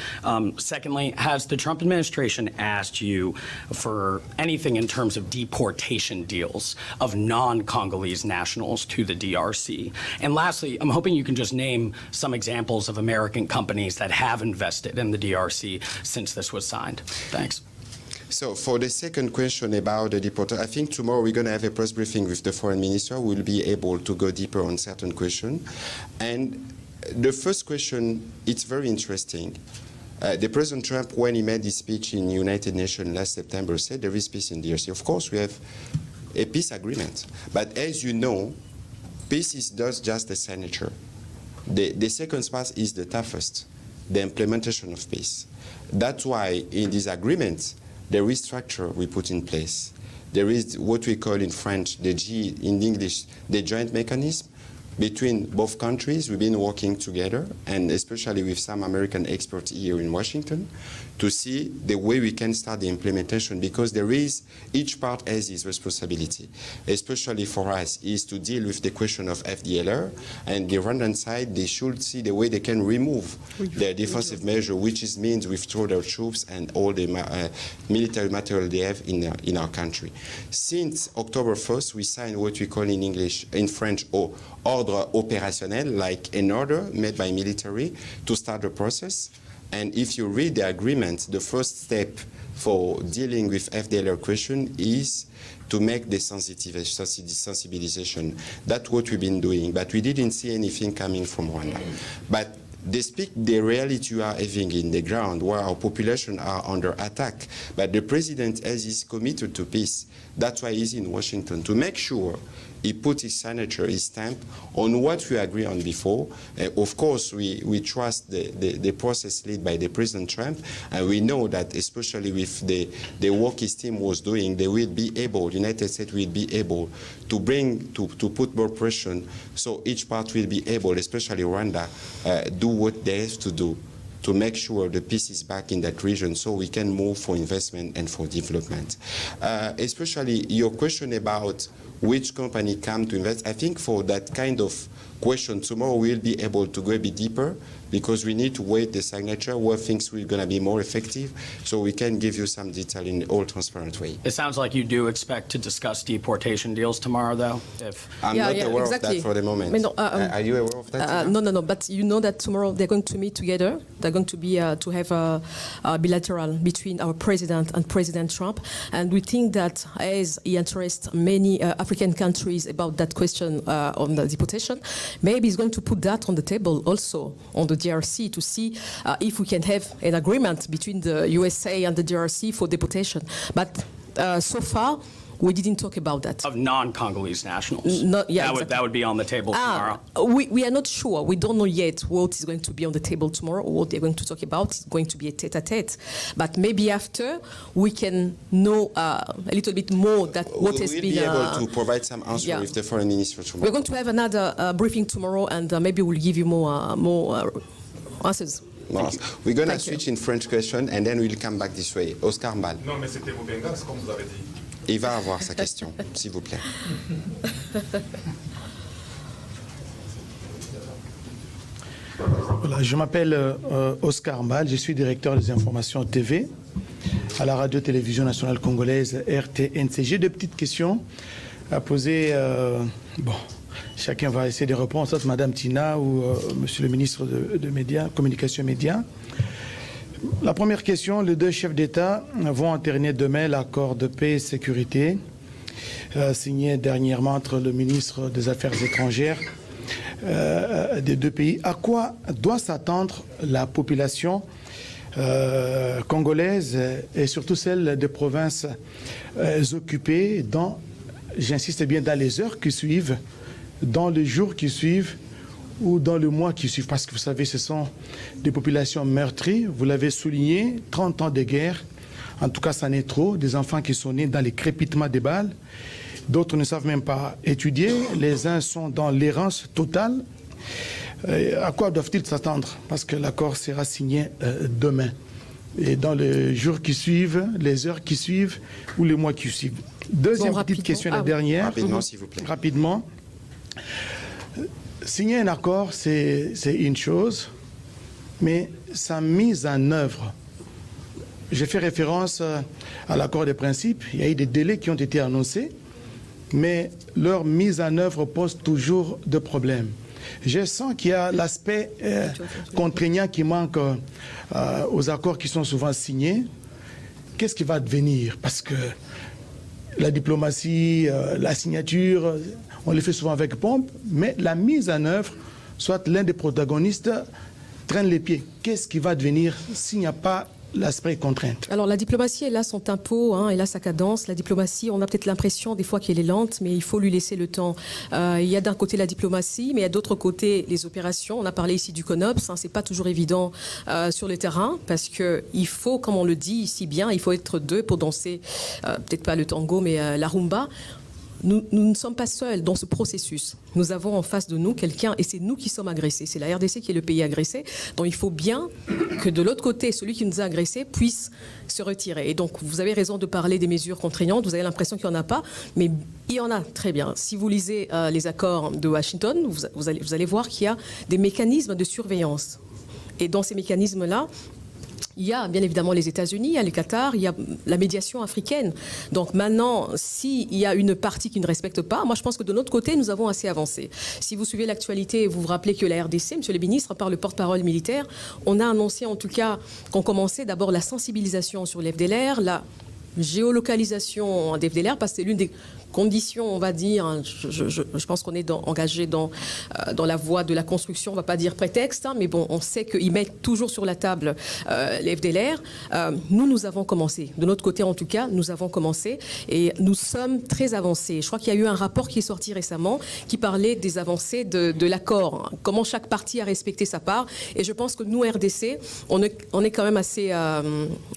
Secondly, has the Trump administration asked you for anything in terms of deportation deals of non-Congolese nationals to the DRC? And lastly, I'm hoping you can just name some examples of American companies that have invested in the DRC since this was signed. Thanks. So for the second question about the deportation, I think tomorrow we're going to have a press briefing with the foreign minister. We'll be able to go deeper on certain questions. And the first question, it's very interesting. The President Trump, when he made his speech in United Nations last September, said there is peace in DRC. Of course, we have a peace agreement. But as you know, peace is not just a signature. The second part is the toughest, the implementation of peace. That's why in this agreement, there is structure we put in place. There is what we call in French, the G, in English, the joint mechanism. Between both countries, we've been working together, and especially with some American experts here in Washington, to see the way we can start the implementation, because there is, each part has its responsibility, especially for us, is to deal with the question of FDLR, and the Rwandan side, they should see the way they can remove their defensive measure, which is means withdraw their troops and all the military material they have in our country. Since October 1st, we signed what we call in English, in French, ordre opérationnel, like an order made by military to start the process. And if you read the agreement, the first step for dealing with FDLR question is to make the sensibilization. That's what we've been doing, but we didn't see anything coming from Rwanda. But they speak the reality you are having in the ground, where our population are under attack. But the president, as is committed to peace, that's why he's in Washington, to make sure he put his signature, his stamp on what we agreed on before. Of course, we trust the process led by the President Trump, and we know that especially with the work his team was doing, they will be able, the United States will be able to put more pressure, so each part will be able, especially Rwanda, do what they have to do to make sure the peace is back in that region so we can move for investment and for development. Especially your question about which company come to invest, I think for that kind of question, tomorrow we'll be able to go a bit deeper, because we need to wait the signature where things will going to be more effective, so we can give you some detail in all transparent way. It sounds like you do expect to discuss deportation deals tomorrow, though? I'm not aware of that for the moment. No, are you aware of that? No, but you know that tomorrow they're going to meet together. They're going to be to have a bilateral between our president and President Trump, and we think that as he interests many African countries about that question on the deportation, maybe he's going to put that on the table also on the DRC to see if we can have an agreement between the USA and the DRC for deportation. But so far, we didn't talk about that. Of non-Congolese nationals? That would be on the table tomorrow? We are not sure. We don't know yet what is going to be on the table tomorrow or what they're going to talk about. It's going to be a tête-à-tête. But maybe after, we can know a little bit more that what has been... We'll be able to provide some answer with the foreign minister tomorrow. We're going to have another briefing tomorrow, and maybe we'll give you more answers. We're going to switch in French question, and then we'll come back this way. Oscar Mbal. Non, mais c'était Moubenga, c'est comme vous avez dit. Il va avoir sa question, s'il vous plaît. Voilà, je m'appelle Oscar Mbal, je suis directeur des informations TV à la radio-télévision nationale congolaise RTNC. J'ai deux petites questions à poser. Bon, chacun va essayer de répondre, soit Madame Tina ou Monsieur le ministre de Médias, Communication et Médias. La première question, les deux chefs d'État vont entériner demain l'accord de paix et sécurité signé dernièrement entre le ministre des Affaires étrangères des deux pays. À quoi doit s'attendre la population congolaise et surtout celle des provinces occupées dans, j'insiste bien, dans les heures qui suivent, dans les jours qui suivent ou dans le mois qui suivent, parce que vous savez, ce sont des populations meurtries, vous l'avez souligné, 30 ans de guerre, en tout cas ça n'est trop, des enfants qui sont nés dans les crépitements des balles, D'autres ne savent même pas étudier. Les uns sont dans l'errance totale. À quoi doivent-ils s'attendre? Parce que l'accord sera signé demain. Et dans les jours qui suivent, les heures qui suivent ou les mois qui suivent. Deuxième petite question, la dernière. Rapidement, s'il vous plaît. Rapidement. Signer un accord, c'est une chose, mais sa mise en œuvre. J'ai fait référence à l'accord des principes. Il y a eu des délais qui ont été annoncés, mais leur mise en œuvre pose toujours des problèmes. Je sens qu'il y a l'aspect contraignant qui manque aux accords qui sont souvent signés. Qu'est-ce qui va advenir? Parce que la diplomatie, la signature, on les fait souvent avec pompe, mais la mise en œuvre, soit l'un des protagonistes traîne les pieds. Qu'est-ce qui va advenir s'il n'y a pas l'aspect contrainte? Alors la diplomatie, elle a son tempo, hein, elle a sa cadence. La diplomatie, on a peut-être l'impression des fois qu'elle est lente, mais il faut lui laisser le temps. Il y a d'un côté la diplomatie, mais il y a d'autre côté les opérations. On a parlé ici du CONOPS, hein, c'est pas toujours évident sur le terrain, parce que il faut, comme on le dit ici bien, il faut être deux pour danser, peut-être pas le tango, mais la rumba. Nous ne sommes pas seuls dans ce processus. Nous avons en face de nous quelqu'un, et c'est nous qui sommes agressés. C'est la RDC qui est le pays agressé. Donc il faut bien que de l'autre côté, celui qui nous a agressés puisse se retirer. Et donc vous avez raison de parler des mesures contraignantes. Vous avez l'impression qu'il n'y en a pas, mais il y en a, très bien. Si vous lisez les accords de Washington, vous allez voir qu'il y a des mécanismes de surveillance. Et dans ces mécanismes-là, il y a bien évidemment les États-Unis, il y a le Qatar, il y a la médiation africaine. Donc maintenant, s'il y a une partie qui ne respecte pas, moi je pense que de notre côté, nous avons assez avancé. Si vous suivez l'actualité, vous vous rappelez que la RDC, monsieur le ministre, par le porte-parole militaire, on a annoncé en tout cas qu'on commençait d'abord la sensibilisation sur l'FDLR, la géolocalisation des FDLR, parce que c'est l'une des conditions, on va dire, je pense qu'on est engagé dans la voie de la construction, on ne va pas dire prétexte, hein, mais bon, on sait qu'ils mettent toujours sur la table les FDLR. Nous avons commencé. De notre côté, en tout cas, nous avons commencé et nous sommes très avancés. Je crois qu'il y a eu un rapport qui est sorti récemment qui parlait des avancées de l'accord, hein, comment chaque partie a respecté sa part. Et je pense que nous, RDC, on est quand même assez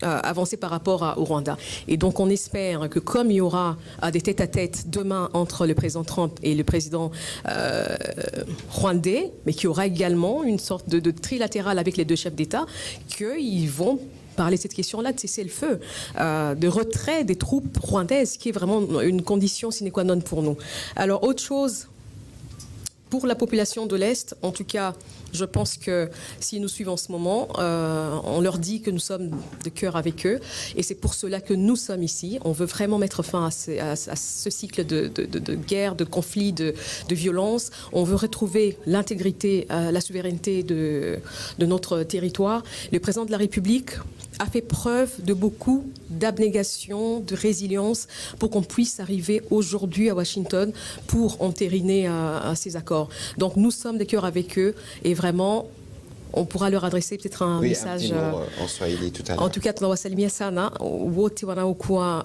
avancé par rapport au Rwanda. Et donc, on espère que comme il y aura des tête-à-tête demain entre le président Trump et le président rwandais, mais qu'il y aura également une sorte de trilatéral avec les deux chefs d'État, qu'ils vont parler de cette question-là de cessez-le-feu, de retrait des troupes rwandaises, qui est vraiment une condition sine qua non pour nous. Alors, autre chose, pour la population de l'Est, en tout cas, je pense que s'ils nous suivent en ce moment, on leur dit que nous sommes de cœur avec eux. Et c'est pour cela que nous sommes ici. On veut vraiment mettre fin à ce cycle de guerre, de conflit, de violence. On veut retrouver l'intégrité, la souveraineté de notre territoire. Le président de la République a fait preuve de beaucoup d'abnégation, de résilience pour qu'on puisse arriver aujourd'hui à Washington pour entériner ces accords. Donc nous sommes de cœur avec eux et vraiment on pourra leur adresser peut-être un message. En Swahili tout à l'heure. En tout cas, tunawasalimia sana wote wanaokuwa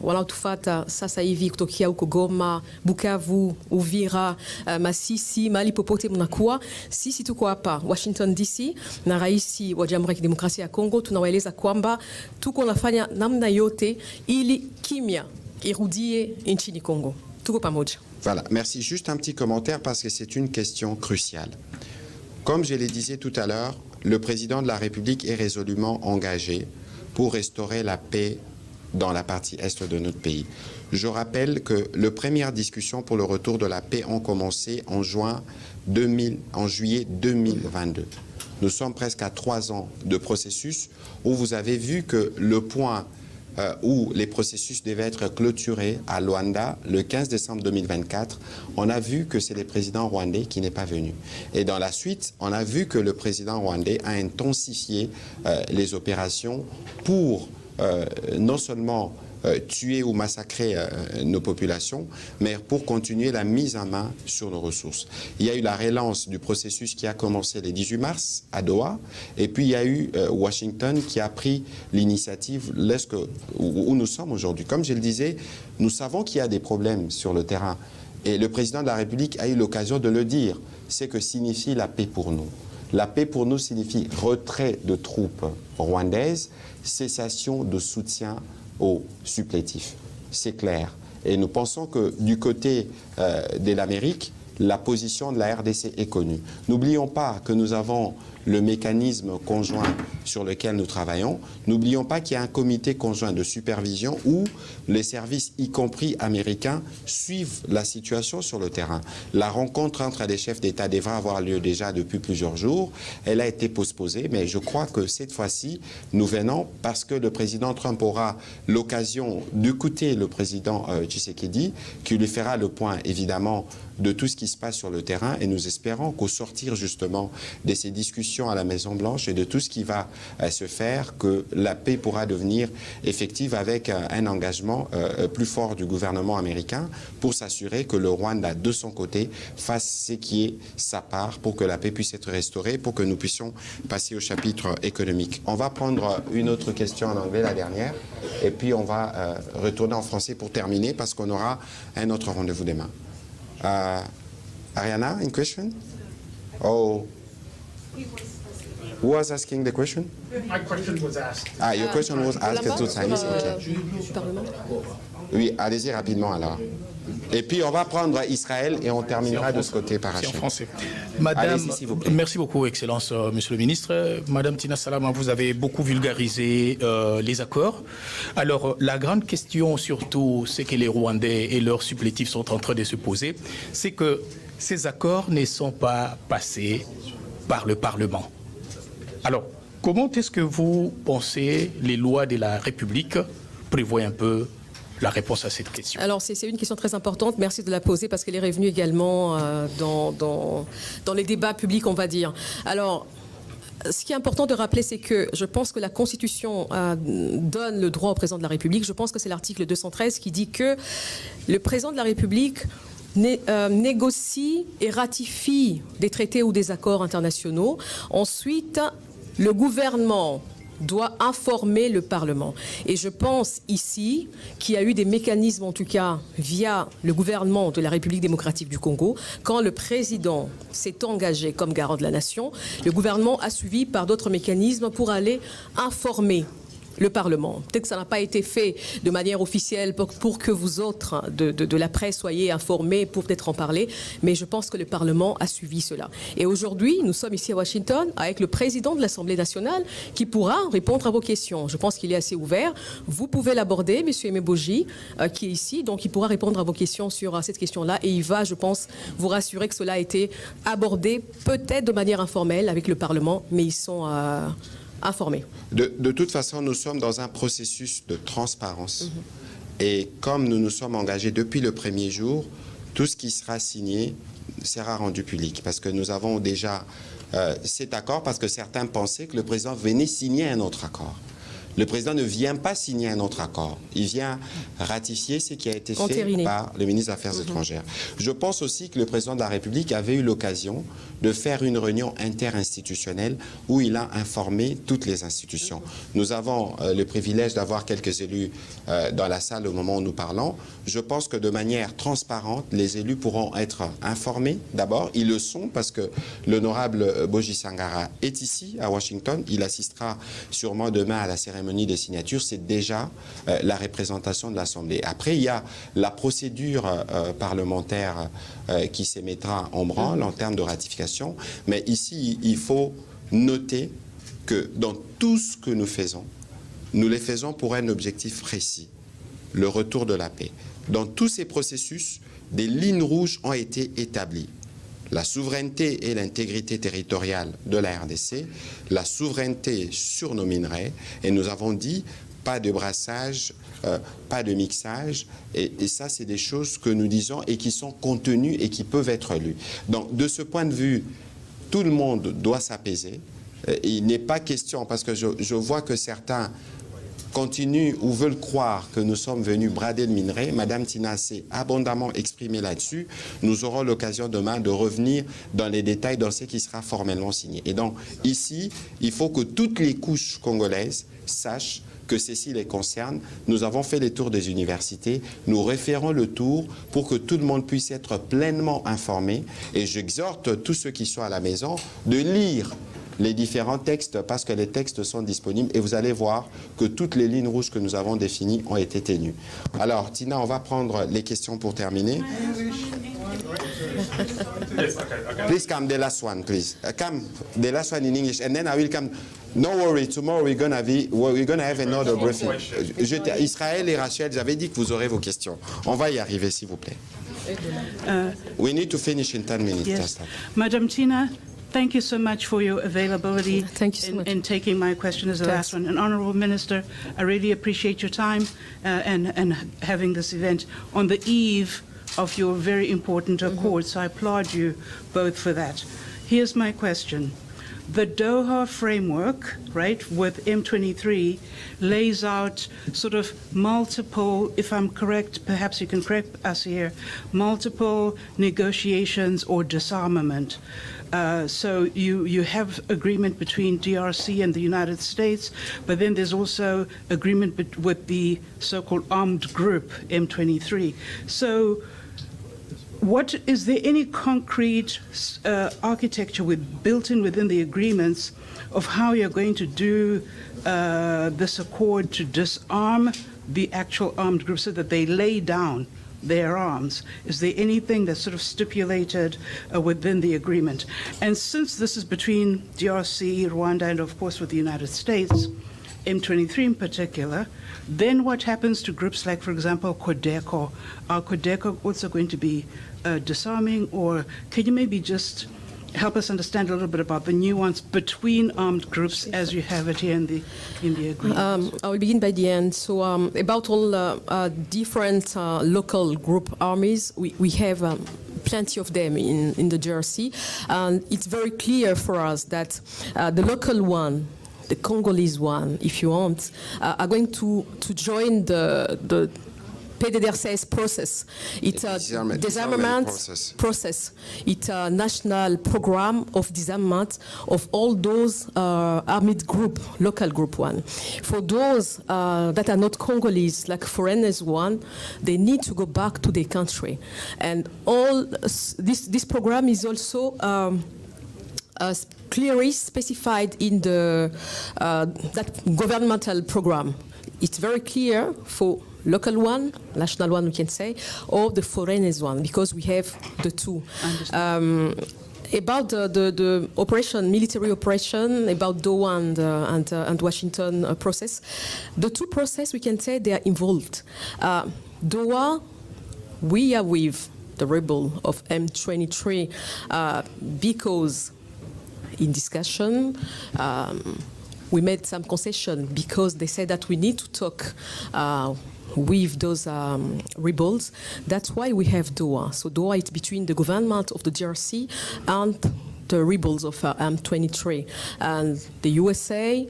wanaotufuata sasa hivi kutokea huko Goma, Bukavu, Uvira, Masisi, mahali popote mnakuwa. Sisi tuko hapa Washington DC na rais wa Jamhuri ya Kidemokrasia ya Kongo, tunawaeleza kwamba tuko nafanya namna yote ili kimya irudie nchini Kongo. Tuko pamoja. Voilà, merci. Juste un petit commentaire parce que c'est une question cruciale. Comme je le disais tout à l'heure, le président de la République est résolument engagé pour restaurer la paix dans la partie est de notre pays. Je rappelle que les premières discussions pour le retour de la paix ont commencé en juillet 2022. Nous sommes presque à 3 ans de processus où vous avez vu que le point où les processus devaient être clôturés à Luanda le 15 décembre 2024, on a vu que c'est le président rwandais qui n'est pas venu. Et dans la suite, on a vu que le président rwandais a intensifié les opérations pour non seulement tuer ou massacrer nos populations, mais pour continuer la mise en main sur nos ressources. Il y a eu la relance du processus qui a commencé le 18 mars à Doha, et puis il y a eu Washington qui a pris l'initiative où nous sommes aujourd'hui. Comme je le disais, nous savons qu'il y a des problèmes sur le terrain, et le président de la République a eu l'occasion de le dire. C'est que signifie la paix pour nous. La paix pour nous signifie retrait de troupes rwandaises, cessation de soutien aux supplétifs. C'est clair. Et nous pensons que du côté de l'Amérique, la position de la RDC est connue. N'oublions pas que nous avons le mécanisme conjoint sur lequel nous travaillons. N'oublions pas qu'il y a un comité conjoint de supervision où les services, y compris américains, suivent la situation sur le terrain. La rencontre entre les chefs d'État devra avoir lieu déjà depuis plusieurs jours. Elle a été postposée, mais je crois que cette fois-ci, nous venons parce que le président Trump aura l'occasion d'écouter le président Tshisekedi, qui lui fera le point, évidemment, de tout ce qui se passe sur le terrain, et nous espérons qu'au sortir justement de ces discussions à la Maison-Blanche et de tout ce qui va se faire, que la paix pourra devenir effective avec un engagement plus fort du gouvernement américain pour s'assurer que le Rwanda, de son côté, fasse ce qui est sa part pour que la paix puisse être restaurée, pour que nous puissions passer au chapitre économique. On va prendre une autre question en anglais, la dernière, et puis on va retourner en français pour terminer parce qu'on aura un autre rendez-vous demain. Ariana, in question? Oh, who was asking the question? My question was asked. Ah, your question was asked to Chinese. Okay. Oui, allez-y rapidement alors. Et puis on va prendre Israël et on terminera de ce côté par Hachem. En français. Madame, merci beaucoup, Excellence, Monsieur le Ministre. Madame Tina Salama, vous avez beaucoup vulgarisé les accords. Alors, la grande question, surtout, c'est que les Rwandais et leurs supplétifs sont en train de se poser, c'est que ces accords ne sont pas passés par le Parlement. Alors, comment est-ce que vous pensez les lois de la République prévoient un peu la réponse à cette question? Alors, c'est une question très importante. Merci de la poser parce qu'elle est revenue également dans les débats publics, on va dire. Alors, ce qui est important de rappeler, c'est que je pense que la Constitution donne le droit au président de la République. Je pense que c'est l'article 213 qui dit que le président de la République négocie et ratifie des traités ou des accords internationaux. Ensuite, le gouvernement doit informer le Parlement. Et je pense ici qu'il y a eu des mécanismes, en tout cas via le gouvernement de la République démocratique du Congo. Quand le président s'est engagé comme garant de la nation, le gouvernement a suivi par d'autres mécanismes pour aller informer le Parlement. Peut-être que ça n'a pas été fait de manière officielle pour que vous autres de la presse soyez informés pour peut-être en parler, mais je pense que le Parlement a suivi cela. Et aujourd'hui, nous sommes ici à Washington avec le président de l'Assemblée nationale qui pourra répondre à vos questions. Je pense qu'il est assez ouvert. Vous pouvez l'aborder, M. Emeboji, qui est ici, donc il pourra répondre à vos questions sur cette question-là et il va, je pense, vous rassurer que cela a été abordé peut-être de manière informelle avec le Parlement, mais ils sont informés. De toute façon, nous sommes dans un processus de transparence. Et comme nous nous sommes engagés depuis le premier jour, tout ce qui sera signé sera rendu public. Parce que nous avons déjà cet accord, parce que certains pensaient que le président venait signer un autre accord. Le président ne vient pas signer un autre accord. Il vient ratifier ce qui a été fait par le ministre des Affaires étrangères. Je pense aussi que le président de la République avait eu l'occasion de faire une réunion interinstitutionnelle où il a informé toutes les institutions. Nous avons le privilège d'avoir quelques élus dans la salle au moment où nous parlons. Je pense que de manière transparente, les élus pourront être informés. D'abord, ils le sont parce que l'honorable Boji Sangara est ici à Washington. Il assistera sûrement demain à la cérémonie des signatures, c'est déjà la représentation de l'Assemblée. Après, il y a la procédure parlementaire qui se mettra en branle en termes de ratification. Mais ici, il faut noter que dans tout ce que nous faisons, nous les faisons pour un objectif précis, le retour de la paix. Dans tous ces processus, des lignes rouges ont été établies. La souveraineté et l'intégrité territoriale de la RDC, la souveraineté sur nos minerais, et nous avons dit pas de brassage, pas de mixage, et ça c'est des choses que nous disons et qui sont contenues et qui peuvent être lues. Donc de ce point de vue, tout le monde doit s'apaiser. Il n'est pas question, parce que je vois que certains continuent ou veulent croire que nous sommes venus brader le minerai. Madame Tina s'est abondamment exprimée là-dessus. Nous aurons l'occasion demain de revenir dans les détails dans ce qui sera formellement signé. Et donc, ici, il faut que toutes les couches congolaises sachent que ceci les concerne. Nous avons fait les tours des universités. Nous référons le tour pour que tout le monde puisse être pleinement informé. Et j'exhorte tous ceux qui sont à la maison de lire les différents textes parce que les textes sont disponibles et vous allez voir que toutes les lignes rouges que nous avons définies ont été tenues. Alors, Tina, on va prendre les questions pour terminer. Please come, the last one, please. Come, the last one in English, and then I will come. No worry, tomorrow we're gonna have another briefing. Israël et Rachel, j'avais dit que vous aurez vos questions. On va y arriver, s'il vous plaît. We need to finish in 10 minutes. Yes. Madam Tina, thank you so much for your availability in taking my question as the last one. And Honourable Minister, I really appreciate your time and having this event on the eve of your very important accord, so I applaud you both for that. Here's my question. The Doha framework, right, with M23 lays out sort of multiple, if I'm correct, perhaps you can correct us here, multiple negotiations or disarmament. So you have agreement between DRC and the United States, but then there's also agreement with the so-called armed group, M23. So is there any concrete architecture built in within the agreements of how you're going to do this accord to disarm the actual armed groups so that they lay down their arms? Is there anything that's sort of stipulated within the agreement? And since this is between DRC, Rwanda, and of course with the United States, M23 in particular, then what happens to groups like, for example, Codeco? Are Codeco also going to be disarming, or can you maybe just help us understand a little bit about the nuance between armed groups as you have it here in the agreement? I will begin by the end. So about all different local group armies, we have plenty of them in the DRC, and it's very clear for us that the local one, the Congolese one, if you want, are going to join the PDDRCS process. It's a disarmament process. It's a national program of disarmament of all those armed group, local group one. For those that are not Congolese, like foreigners one, they need to go back to their country. And all this program is also clearly specified in that governmental program. It's very clear for local one, national one, we can say, or the foreigners one, because we have the two. About the operation, military operation, about Doha and Washington process, the two process, we can say they are involved. Doha, we are with the rebel of M23 because in discussion, we made some concession because they said that we need to talk with those rebels. That's why we have Doha. So Doha is between the government of the DRC and the rebels of M23. And the USA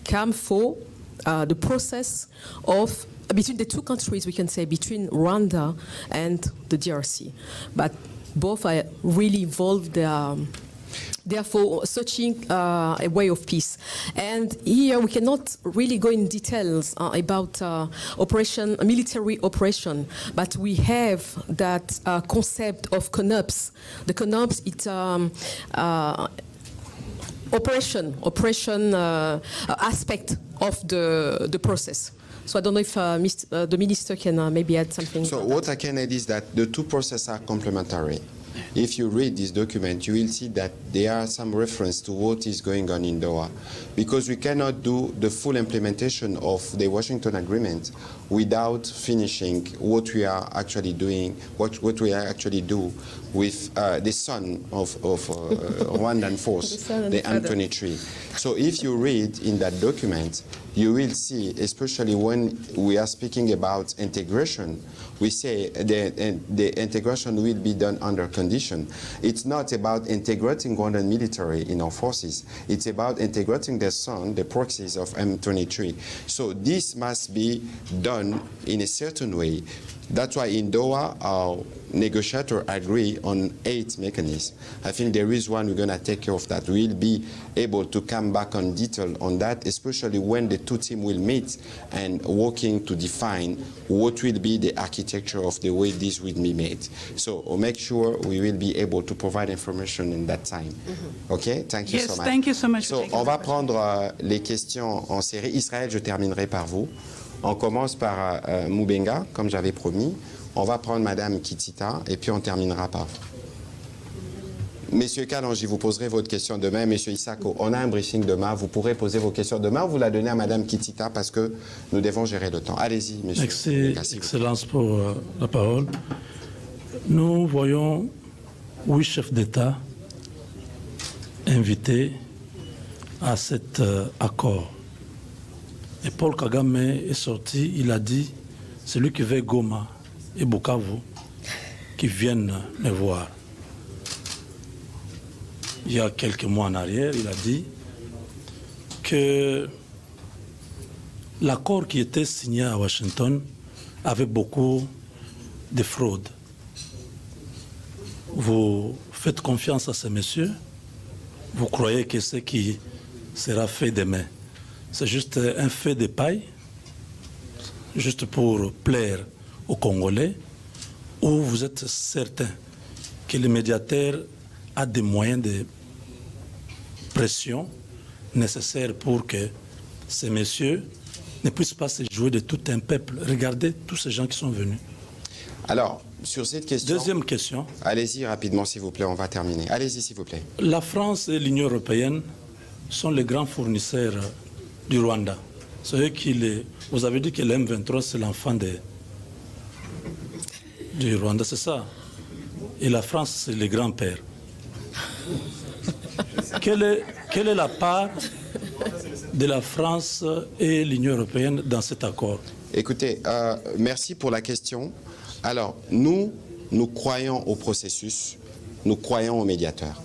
came for the process of between the two countries, we can say, between Rwanda and the DRC. But both are really involved. Therefore, searching a way of peace. And here we cannot really go in details about military operation, but we have that concept of CONOPS. The CONOPS, it's operation aspect of the process. So I don't know if the minister can maybe add something. So what I can add is that the two processes are complementary. If you read this document, you will see that there are some reference to what is going on in Doha, because we cannot do the full implementation of the Washington Agreement without finishing what we are actually doing, what we actually do with the son of Rwandan force, the M23. So if you read in that document, you will see, especially when we are speaking about integration, we say the integration will be done under condition. It's not about integrating Rwandan military in our forces. It's about integrating the son, the proxies of M23. So this must be done in a certain way. That's why in Doha, negotiators agree on 8 mechanisms. I think there is one we're going to take care of that. We'll be able to come back on detail on that, especially when the two teams will meet and working to define what will be the architecture of the way this will be made. So we'll make sure we will be able to provide information in that time. Okay? Thank you so much. Thank you so much. So, on va prendre les questions en série. Israël, je terminerai par vous. On commence par Moubenga, comme j'avais promis. On va prendre Madame Kitita et puis on terminera par vous. Messieurs Kalonji, vous poserez votre question demain. Monsieur Isako, on a un briefing demain. Vous pourrez poser vos questions demain ou vous la donnez à Madame Kitita parce que nous devons gérer le temps. Allez-y, monsieur. Merci, Excellence, pour la parole. Nous voyons 8 chefs d'État invités à cet accord. Et Paul Kagame est sorti, il a dit, celui qui veut Goma et Bukavu, qui viennent me voir. Il y a quelques mois en arrière, il a dit que l'accord qui était signé à Washington avait beaucoup de fraude. Vous faites confiance à ces messieurs? Vous croyez que ce qui sera fait demain, c'est juste un fait de paille, juste pour plaire aux Congolais, ou vous êtes certain que le médiateur a des moyens de pression nécessaires pour que ces messieurs ne puissent pas se jouer de tout un peuple? Regardez tous ces gens qui sont venus. Alors, sur cette question... Deuxième question. Allez-y rapidement, s'il vous plaît, on va terminer. Allez-y, s'il vous plaît. La France et l'Union européenne sont les grands fournisseurs du Rwanda. Vous avez dit que le M23, c'est l'enfant du Rwanda, c'est ça? Et la France, c'est le grand-père. Quelle est la part de la France et l'Union européenne dans cet accord? Écoutez, merci pour la question. Alors, nous croyons au processus, nous croyons aux médiateurs.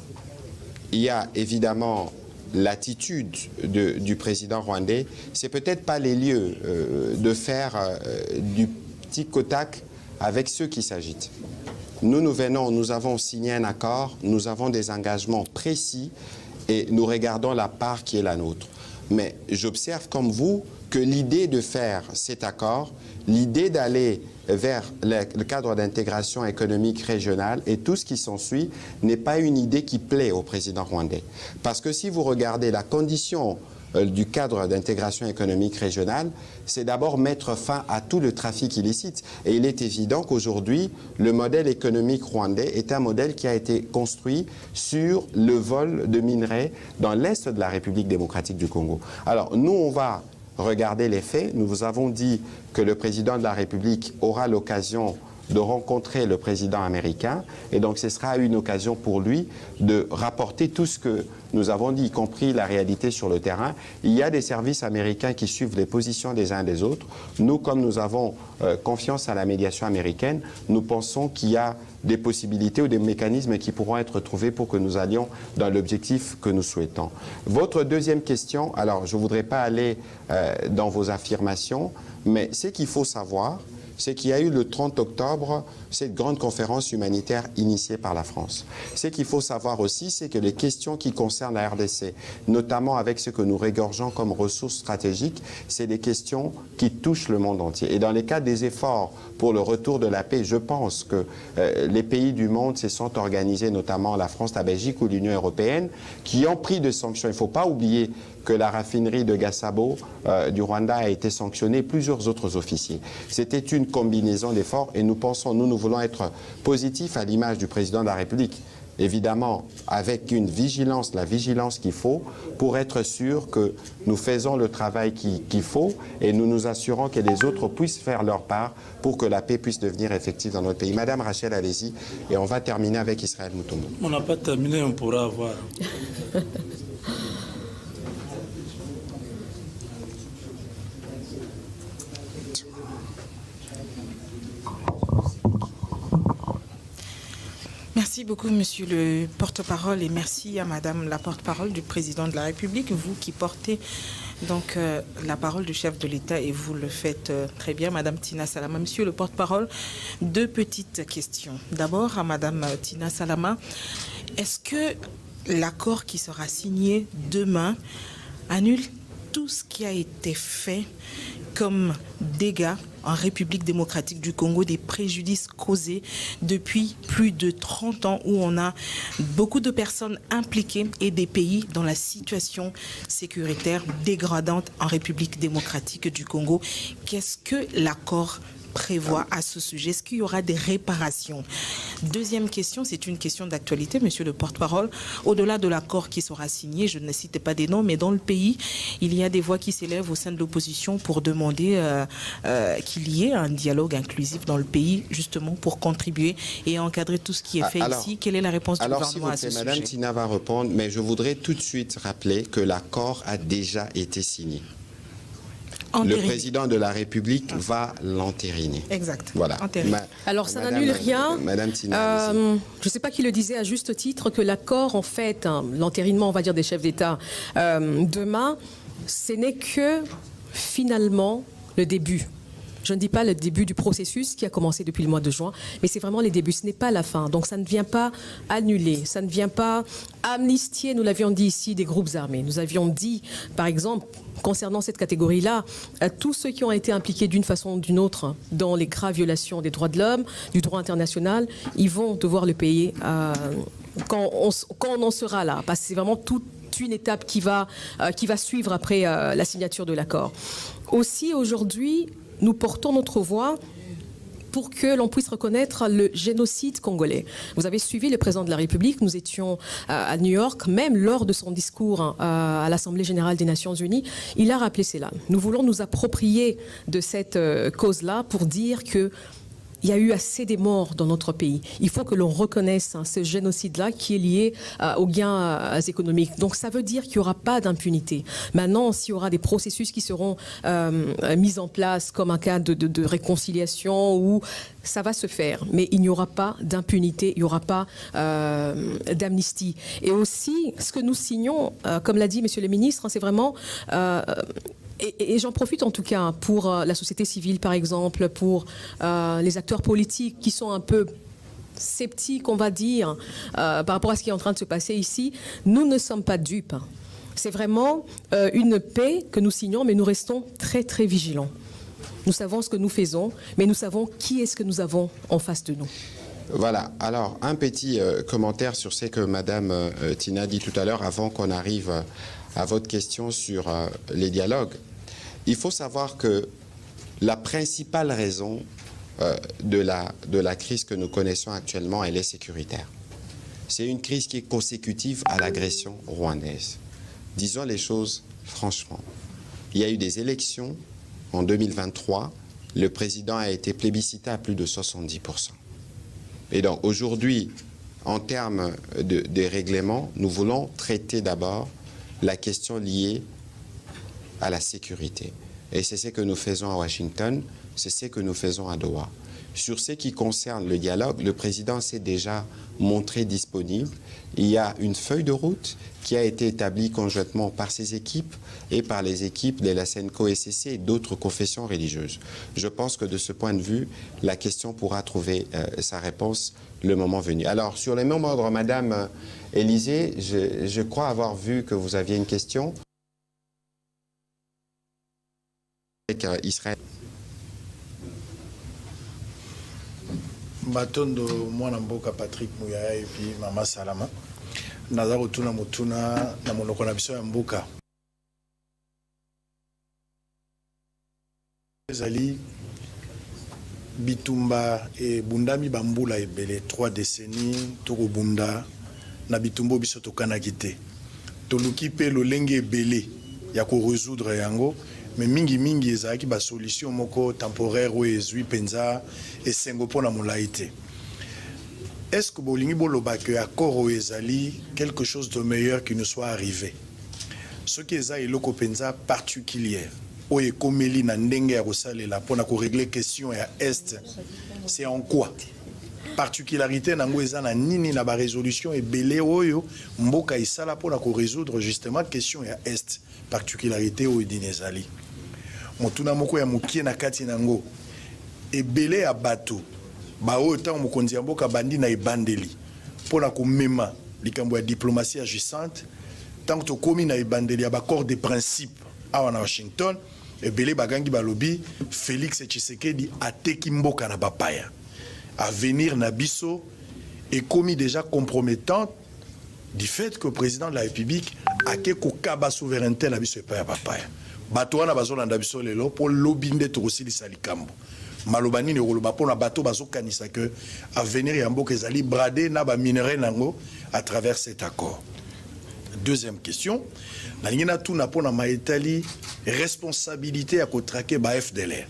Il y a évidemment l'attitude du président rwandais, c'est peut-être pas les lieux de faire du petit Kotak avec ceux qui s'agitent. Nous avons signé un accord, nous avons des engagements précis et nous regardons la part qui est la nôtre. Mais j'observe comme vous que l'idée de faire cet accord, l'idée d'aller vers le cadre d'intégration économique régionale et tout ce qui s'ensuit n'est pas une idée qui plaît au président rwandais. Parce que si vous regardez la condition du cadre d'intégration économique régionale, c'est d'abord mettre fin à tout le trafic illicite. Et il est évident qu'aujourd'hui, le modèle économique rwandais est un modèle qui a été construit sur le vol de minerais dans l'est de la République démocratique du Congo. Alors, nous, on va regarder les faits. Nous vous avons dit que le président de la République aura l'occasion de rencontrer le président américain et donc ce sera une occasion pour lui de rapporter tout ce que nous avons dit, y compris la réalité sur le terrain. Il y a des services américains qui suivent les positions des uns des autres. Nous, comme nous avons confiance à la médiation américaine, nous pensons qu'il y a des possibilités ou des mécanismes qui pourront être trouvés pour que nous allions dans l'objectif que nous souhaitons. Votre deuxième question, alors je ne voudrais pas aller dans vos affirmations, mais ce qu'il faut savoir, c'est qu'il y a eu le 30 octobre cette grande conférence humanitaire initiée par la France. Ce qu'il faut savoir aussi, c'est que les questions qui concernent la RDC, notamment avec ce que nous régorgeons comme ressources stratégiques, c'est des questions qui touchent le monde entier. Et dans les cas des efforts pour le retour de la paix, je pense que les pays du monde se sont organisés, notamment la France, la Belgique ou l'Union européenne, qui ont pris des sanctions. Il ne faut pas oublier que la raffinerie de Gasabo du Rwanda a été sanctionnée, plusieurs autres officiers. C'était une combinaison d'efforts et nous pensons, nous voulons être positifs à l'image du président de la République, évidemment avec une vigilance, la vigilance qu'il faut pour être sûr que nous faisons le travail qu'il faut et nous nous assurons que les autres puissent faire leur part pour que la paix puisse devenir effective dans notre pays. Madame Rachel, allez-y et on va terminer avec Israël Mutombo. On n'a pas terminé, on pourra avoir. Merci Merci beaucoup, monsieur le porte-parole, et merci à madame la porte-parole du président de la République, vous qui portez donc la parole du chef de l'État, et vous le faites très bien, madame Tina Salama. Monsieur le porte-parole, deux petites questions. D'abord, à madame Tina Salama, est-ce que l'accord qui sera signé demain annule tout ce qui a été fait comme dégâts en République démocratique du Congo, des préjudices causés depuis plus de 30 ans, où on a beaucoup de personnes impliquées et des pays dans la situation sécuritaire dégradante en République démocratique du Congo? Qu'est-ce que l'accord prévoit à ce sujet? Est-ce qu'il y aura des réparations? Deuxième question, c'est une question d'actualité, monsieur le porte-parole. Au-delà de l'accord qui sera signé, je ne cite pas des noms, mais dans le pays, il y a des voix qui s'élèvent au sein de l'opposition pour demander qu'il y ait un dialogue inclusif dans le pays, justement pour contribuer et encadrer tout ce qui est fait ici. Quelle est la réponse du gouvernement à ce sujet? Madame Tina va répondre, mais je voudrais tout de suite rappeler que l'accord a déjà été signé. Le président de la République va l'entériner. Exact. Voilà. Alors, ça n'annule rien. Madame Tina, je ne sais pas qui le disait à juste titre, que l'accord, en fait, l'entérinement, on va dire, des chefs d'État demain, ce n'est que finalement le début. Je ne dis pas le début du processus qui a commencé depuis le mois de juin, mais c'est vraiment les débuts, ce n'est pas la fin. Donc ça ne vient pas annuler, ça ne vient pas amnistier, nous l'avions dit ici, des groupes armés. Nous avions dit, par exemple, concernant cette catégorie-là, tous ceux qui ont été impliqués d'une façon ou d'une autre dans les graves violations des droits de l'homme, du droit international, ils vont devoir le payer quand on en sera là, parce que c'est vraiment toute une étape qui va suivre après la signature de l'accord. Aussi, aujourd'hui, nous portons notre voix pour que l'on puisse reconnaître le génocide congolais. Vous avez suivi le président de la République, nous étions à New York, même lors de son discours à l'Assemblée générale des Nations Unies, il a rappelé cela. Nous voulons nous approprier de cette cause-là pour dire que il y a eu assez de morts dans notre pays. Il faut que l'on reconnaisse ce génocide-là qui est lié aux gains économiques. Donc ça veut dire qu'il n'y aura pas d'impunité. Maintenant, s'il y aura des processus qui seront mis en place comme un cas de réconciliation, où ça va se faire, mais il n'y aura pas d'impunité, il n'y aura pas d'amnistie. Et aussi, ce que nous signons, comme l'a dit Monsieur le ministre, c'est vraiment... Et j'en profite en tout cas pour la société civile, par exemple, pour les acteurs politiques qui sont un peu sceptiques, on va dire, par rapport à ce qui est en train de se passer ici. Nous ne sommes pas dupes. C'est vraiment une paix que nous signons, mais nous restons très, très vigilants. Nous savons ce que nous faisons, mais nous savons qui est-ce que nous avons en face de nous. Voilà. Alors, un petit commentaire sur ce que Madame Tina dit tout à l'heure, avant qu'on arrive à votre question sur les dialogues. Il faut savoir que la principale raison de la crise que nous connaissons actuellement, elle est sécuritaire. C'est une crise qui est consécutive à l'agression rwandaise. Disons les choses franchement. Il y a eu des élections en 2023. Le président a été plébiscité à plus de 70%. Et donc aujourd'hui, en termes de règlement, nous voulons traiter d'abord la question liée à la sécurité. Et c'est ce que nous faisons à Washington, c'est ce que nous faisons à Doha. Sur ce qui concerne le dialogue, le président s'est déjà montré disponible. Il y a une feuille de route qui a été établie conjointement par ses équipes et par les équipes de la SENCO-SCC et d'autres confessions religieuses. Je pense que de ce point de vue, la question pourra trouver sa réponse le moment venu. Alors, sur les mêmes ordres, Madame Élysée, je crois avoir vu que vous aviez une question. Avec Israël. Matondo mwana mboka Patrick Muyaya et puis Mama Salama. Naza kotuna mutuna na monoko na biso ya mboka. Ezali bitumba et bundami bambula ebele 3 décennies toko bunda na bitumbo biso tokanaki te. Toluki pe lolenge ebele ya ko résoudre yango. Mais mingi ezalaki ba solution moko temporaire ou ezui penza esengo pona molaité. Est-ce que bolingi boloba que accord o ezali quelque chose de meilleur qui nous soit arrivé? Ce qui est eloko penza particulière o ekomeli na ndenge ya kosalela pona ko régler question ya est, c'est en quoi? particularité nango eza na nini na ba résolution et belé oyo mboka isala pour ko résoudre justement question ya est particularité oyo dinezali motuna moko ya mukie na kati nango et belé ya bato ba oyo tant mokonzi ya mboka bandi na ebandeli pour ko mema likambo ya diplomatie agissante tant to komi na ebandeli ya ba accord de principe awa na Washington et belé bagangi balobi Félix Tshisekedi ateki mboka na bapaya à venir Nabiso est commis déjà compromettant du fait que le président de la République a quelque kaba souveraineté Nabiso et pas à papaya. Bato na bazo na Nabiso lelo pour lobinde to aussi lisalikambo. Malobani ne roloba pour na bato bazo kanisa que à venir yambo kezali brader na ba minerai nango à travers cet accord. Deuxième question, na ngina tout na pona maetali responsabilité à traquer ba FDLR.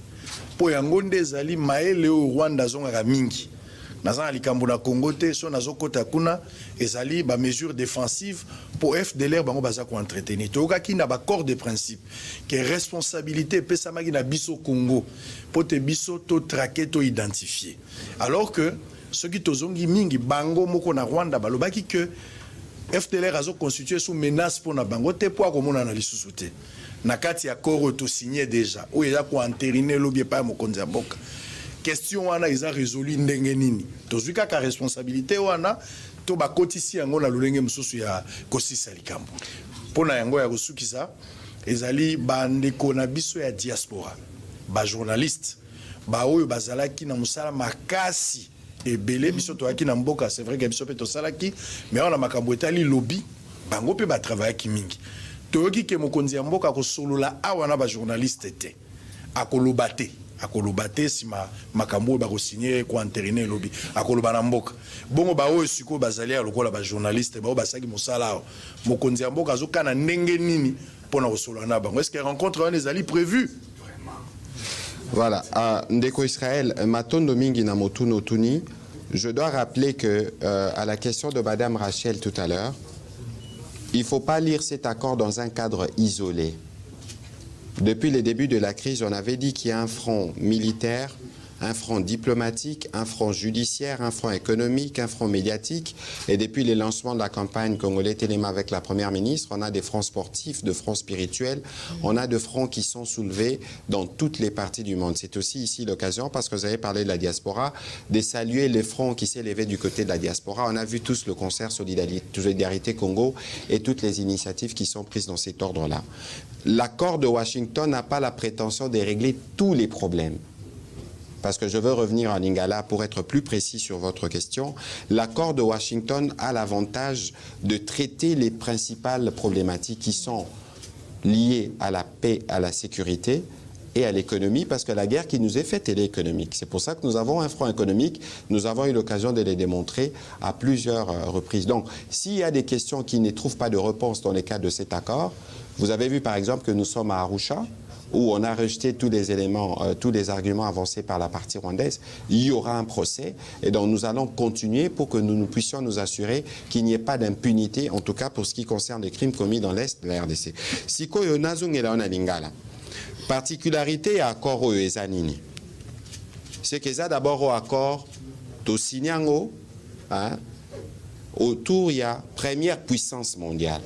Po yangonde zali maele o Rwanda zonga mingi nazana likambo na Congo te so nazokota kuna ezali ba mesure défensive pour FDLR bango baza ko entretenir toka ki na ba accord de principe que responsabilité pesa magi na biso Congo pour te biso to traquer to identifier alors que ceux qui tozongi mingi bango moko na Rwanda balobaki que FDLR azo constitué sous menace pour na bango te po akomona na lisusu te na kati ya koro to signé déjà ou eza ko entériner lobby pa mokonzi ya mboka question wana ils a résolu ndenge nini tozuka ka responsabilité wana to bakotisi yango na lolenge mususu ya kosisa likambo pona yango ya kosukisa ezali bandeko na biso ya diaspora ba journaliste ba oyo bazalaki na musala makasi ebele biso to aki na mboka c'est vrai que biso pe to salaki mais on a makambo etali lobby bango pe ba travailler ki mingi toyoki ke mokonzi ya mboka ko solola awa na ba journaliste te akolobate si makambo ba ko signer ko entériner lobby akoloba na mboka bongo ba oyo siko bazali lokola ba journaliste ba basaki mosala mokonzi ya mboka azokana ndenge nini pona ko solola na bango est-ce que rencontre wana ezali prévu? Voilà, Ndeko Israël, Matondo Mingi na Motuno Tuni, je dois rappeler que à la question de Madame Rachel tout à l'heure, il ne faut pas lire cet accord dans un cadre isolé. Depuis le début de la crise, on avait dit qu'il y a un front militaire, un front diplomatique, un front judiciaire, un front économique, un front médiatique. Et depuis le lancement de la campagne Congolais Téléma avec la Première ministre, on a des fronts sportifs, de fronts spirituels. On a de fronts qui sont soulevés dans toutes les parties du monde. C'est aussi ici l'occasion, parce que vous avez parlé de la diaspora, de saluer les fronts qui s'est levé du côté de la diaspora. On a vu tous le concert Solidarité Congo et toutes les initiatives qui sont prises dans cet ordre-là. L'accord de Washington n'a pas la prétention de régler tous les problèmes. Parce que je veux revenir en Lingala pour être plus précis sur votre question. L'accord de Washington a l'avantage de traiter les principales problématiques qui sont liées à la paix, à la sécurité et à l'économie, parce que la guerre qui nous est faite, elle est économique. C'est pour ça que nous avons un front économique. Nous avons eu l'occasion de les démontrer à plusieurs reprises. Donc, s'il y a des questions qui ne trouvent pas de réponse dans le cadre de cet accord, vous avez vu par exemple que nous sommes à Arusha, où on a rejeté tous les éléments, tous les arguments avancés par la partie rwandaise. Il y aura un procès et donc nous allons continuer pour que nous puissions nous assurer qu'il n'y ait pas d'impunité, en tout cas pour ce qui concerne les crimes commis dans l'Est de la RDC. Siko yonazung elaona lingala. Particularité à accord au ezanini. C'est que ça d'abord au accord to sinyango autour il y a première puissance mondiale.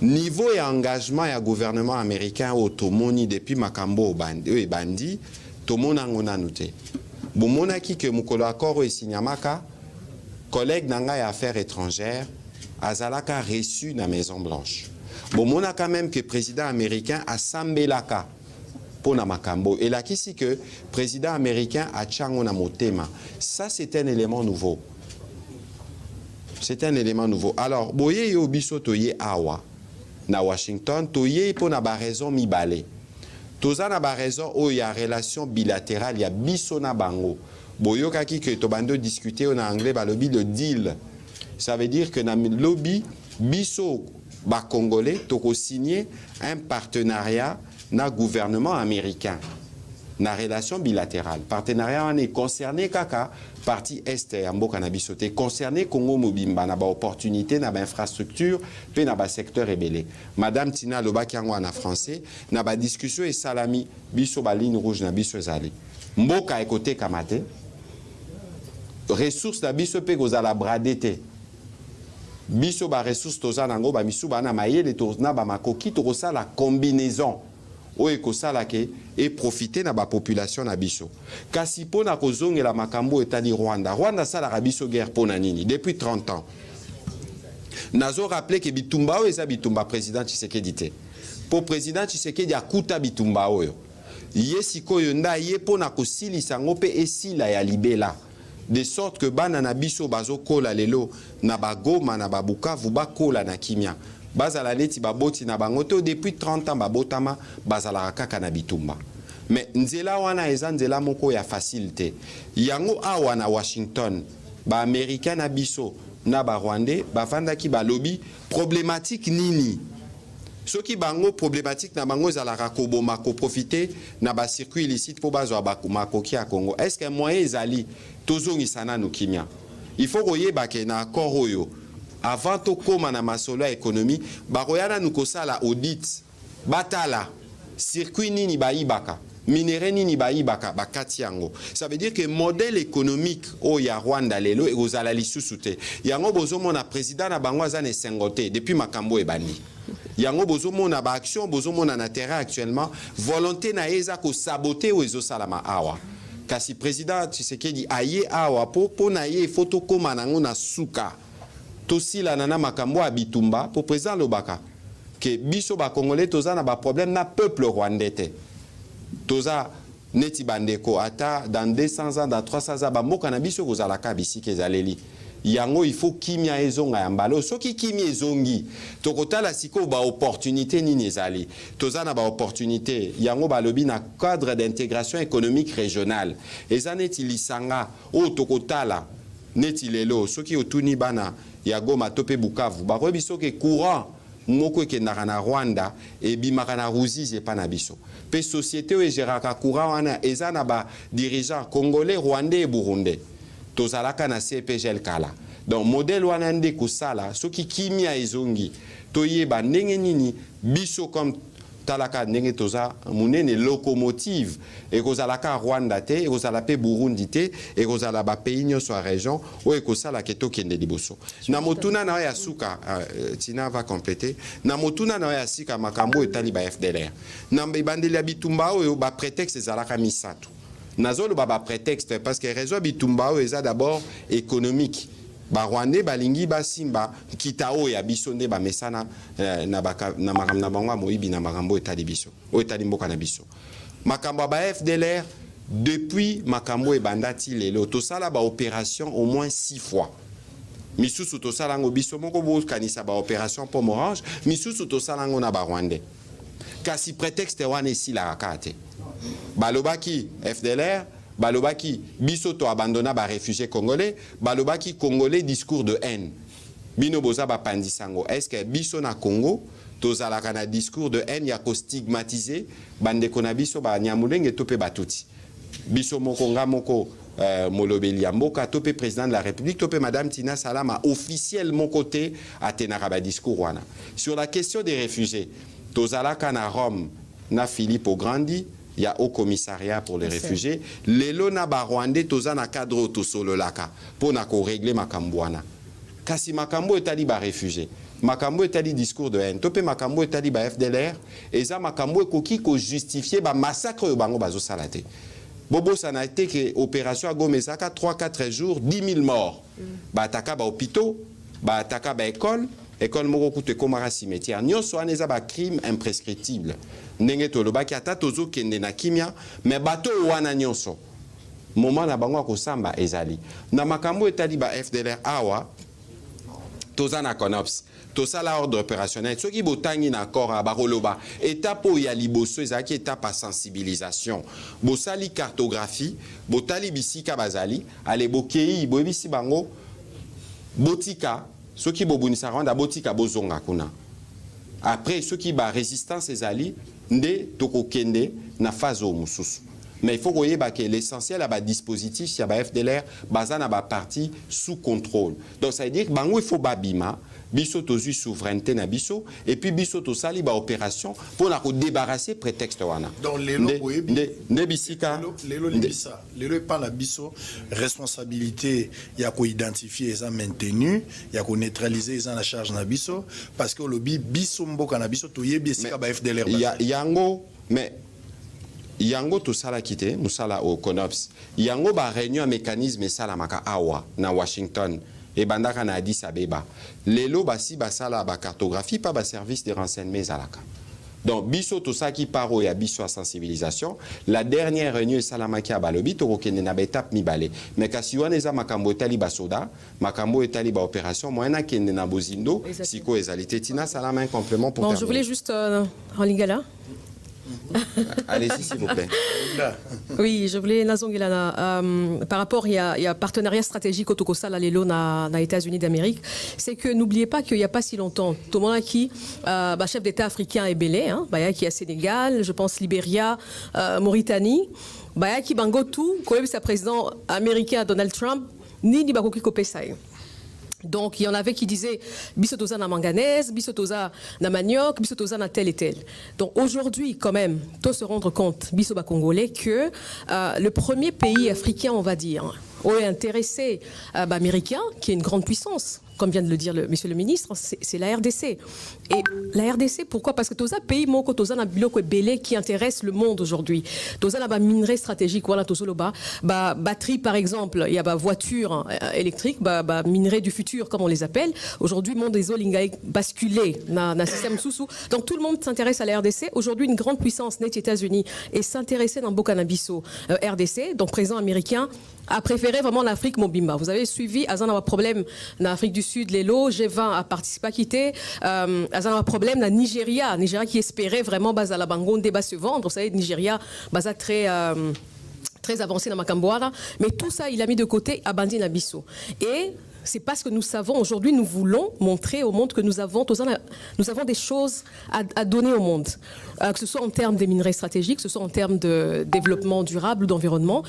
Niveau et engagement et gouvernement américain au Tomoni depuis Makambo et Bandi, Tomona Ngonanoute. Bomona ki ke mukolo accord et signamaka, collègue nanga et affaires étrangères, azalaka reçu na Maison Blanche. Bomona quand même que président américain a sambelaka pour na Makambo. Et là qu'ici que président américain a tchangona motema. Ça c'est un élément nouveau. C'est un élément nouveau. Alors, boye yo biso toye awa. Na Washington, toye pour na ba raison mibale. Toza na ba raison où il y a relation bilatérale, il y a biso na bango. Boyo kaki que tobando discuter en anglais ba lobby le deal. Ça veut dire que na lobby biso ba congolais toko signer un partenariat na gouvernement américain. Na relation bilatérale. Partenariat on est concerné kaka partie est ya mboka na bisoté concerné Congo Mobimba na ba opportunité na ba infrastructure pe na ba secteur ébélé. Madame Tina Lobaki yango na français na ba discussion et salami biso ba ligne rouge na biso ezali. Mboka ekote kamate ressources na biso pe kozala bradete biso ba ressources toza nango ba misu bana mayele to na ba makoki to kosala combinaison o ekosala ke et profiter na ba population na biso kasi pona kozongela makambo etali Rwanda sala biso guerre pona nini depuis 30 ans nazo rappeler que bitumba o eza bitumba président Tshisekedi te pour président Tshisekedi akuta bitumba oyo yesikoyo nda ye pona kosilisa ngo pe esila ya libela de sorte que bana na biso bazo kola lelo na bagoma na babukavu bakola na kimia bazala neti baboti na bango to depuis 30 ans babotama bazala kaka na bitumba mais nzela wana eza nzela moko ya facilité yango awa na Washington ba américain na biso na ba rwandais bafandaki balobi problématique nini soki bango problématique na bango ezalaka koboma ko profiter na ba circuit illicite po bazwa makoki ya Congo est-ce que moyen ezali tozongisa nanu kimia il faut koyeba ke na accord oyo avant to koma na masolo ya économie bakoyana nukosala audit batala circuit nini baibaka minéraux nini baibaka bakati yango ça veut dire que modèle économique o ya Rwanda lelo ekozala lisusu te yango bozomona président na bango azane sengote depuis makambo ebani yango bozomona ba action bozomona na terrain actuellement volonté na eza ko saboter o ezosalama awa kasi président Tshisekedi aye awa po na ye photo koma nango na suka tosila nana makambo abitumba pour président lobaka que biso ba congolais toza na ba problème na peuple rwandais te toza neti bandeko ata dans 200 ans dans 300 ans ba mboka na biso kozalaka bisika ezaleli yango il faut kimia ezonga ya mbalo soki kimia ezongi tokotala siko ba opportunité nini ezali toza na ba opportunité yango balobi na cadre d'intégration économique régionale ezaneti lisanga o tokotala neti lelo soki otuni bana ya Goma tope Bukavu bakoyebi soki courant moko ekendaka na Rwanda ebimaka na Ruzizi epa na biso pe société oyo egeraka courant wana eza na ba dirigeant congolais rwandais et burundais tozalaka na CPGL kala donc modèle wana nde kosala soki kimia ezongi toyeba ndenge nini biso comme talaka ndenge toza munene locomotive ekozalaka Rwanda te ekozala pe Burundi te ekozala ba pays nyonso ya région o ekosala ke tokende liboso na motuna na ya suka Tina va compléter na motuna na ya sika makambo etali ba FDLR na mbandeli ya bitumba oyo ba prétexte ezalaka misato nazolo ba prétexte parce que raison bitumba oyo eza d'abord économique ba Rwandais balingi basimba kitao ya biso nde ba mesana na makambo na bango moyibi na makambo etali biso o etali mboka na biso makambo ba FDLR depuis makambo ebandati lelo tosala ba opération au moins 6 fois misusu tosala ngo biso moko bo kanisa ba opération pomme orange misusu tosala ngo na ba Rwandais kasi prétexte wana esila akate balobaki FDLR balobaki biso to abandonna ba réfugiés congolais balobaki congolais discours de haine bino boza ba pandisango est-ce que biso na Congo tozalaka na discours de haine ya ko stigmatiser bandeko na biso ba nyamulenge tope batuti biso moko nga moko molobeli ya mboka tope président de la République tope madame Tina Salama officiellement côté atenaka ba discours wana sur la question des réfugiés tozalaka na Rome na Philippe Grandi il y a au commissariat pour les réfugiés lelo na ba Rwandais toza na cadre to solo laka pour na ko régler makambo wana kasi makambo etali ba réfugiés makambo etali discours de haine topé makambo etali ba FDLR eza makambo ekoki ko justifier ba massacre bango bazo salate bobo ça n'a été que opération à Gomezaka 3-4 jours 10 000 morts ba ataka ba hôpitaux ba ataka ba école moko kute komara cimetière nyonso wana eza ba crime imprescriptible ndenge tolobaki ata tozokende na kimia mais bato wana nyonso moment na bango akosamba ezali na makambo etali ba FDLR awa toza na CONOPS tosala ordre opérationnel soki botangi na accord bakoloba étape ya liboso ezalaki étape à sensibilisation bosali cartographie botali bisika bazali ale bokei boyebisi bango botika soki bobunisa Rwanda botika bozonga kuna après soki ba résistance ezali nde tokokende na phase o mususu Mais il faut que l'essentiel à dispositif, il y a FDLR, basé na partie sous contrôle. Donc ça veut dire que il faut babima, biso tozu souveraineté na biso, et puis biso to sali ba opération pour la débarrasser prétexte wana. Donc les lois pas la biso responsabilité, il y a qu'on identifier et maintenu, il y a qu'on neutraliser et la charge na biso parce que le biso mboka na biso to yebi esika ba FDLR. Yango mais yango to sala kité, musala au CONOPS. Yango ba réunion mécanisme et sala maka awa na Washington. Et bandaka na Addis Abeba. Lelo basi basala ba cartographie pas ba service de renseignement zalaka. Donc biso to ça qui paro ya biso à sensibilisation. La dernière réunion salamaki à balobi to rokene na étape mi balé. Mais kasi wana eza makambo etali ba soda, makambo etali ba opération moyena kende na bozindo, siko ezalité Tina salama un complément pour terminer. Je voulais juste en lingala. Allez-y, s'il vous plaît. Oui, je voulais par rapport il y a partenariat stratégique au Tokosa la Lelo na États-Unis d'Amérique, c'est que n'oubliez pas qu'il n'y a pas si longtemps, tout le monde qui chef d'État africain est belé, qui est Sénégal, je pense Libéria, Mauritanie, qui bango tout, comme sa président américain Donald Trump, ni bakoki kopesai. Donc, il y en avait qui disaient bisotosa na manganèse, bisotosa na manioc, bisotosa na tel et tel. Donc, aujourd'hui, quand même, il faut se rendre compte, bisoba congolais, que le premier pays africain, on va dire, est intéressé américain, qui est une grande puissance, comme vient de le dire monsieur le ministre, c'est la RDC. Et la RDC, pourquoi? Parce que tous les pays qui intéressent le monde aujourd'hui. Tous les minerais stratégiques, voilà, tous les batteries par exemple, il y a voitures électriques, minerais du futur comme on les appelle. Aujourd'hui, le monde des olingaï basculé dans un système sous-sous. Donc tout le monde s'intéresse à la RDC. Aujourd'hui, une grande puissance née des États-Unis et s'intéresser dans Bokanabiso RDC, donc président américain, a préféré vraiment l'Afrique Mobimba. Vous avez suivi, Azan a un problème en Afrique du Sud, Lelo, G20 a participé à quitter, Azan a un problème en Nigeria qui espérait vraiment Bazala Bangonde débat se vendre. Vous savez, Nigeria, Baza très avancé dans Makambouara, mais tout ça, il a mis de côté à Bandi Nabiso. Et c'est parce que nous savons, aujourd'hui, nous voulons montrer au monde que nous avons des choses à donner au monde, que ce soit en termes des minerais stratégiques, que ce soit en termes de développement durable ou d'environnement.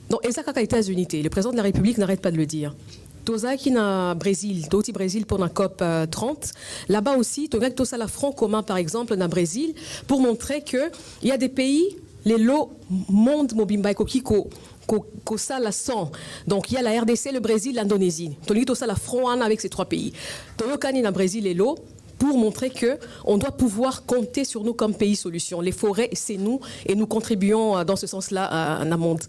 Donc, les États-Unis, le président de la République n'arrête pas de le dire. Toza qui na Brésil, d'autres Brésil pour la COP 30. Là-bas aussi, Toga qui a la front commun par exemple na Brésil pour montrer que il y a des pays, les lots monde mobimba kokiko ko ça la sent. Donc il y a la RDC, le Brésil, l'Indonésie. Toga qui a la front avec ces trois pays. Toga kani na Brésil et l'eau pour montrer qu'on doit pouvoir compter sur nous comme pays solution. Les forêts, c'est nous, et nous contribuons dans ce sens-là à un monde.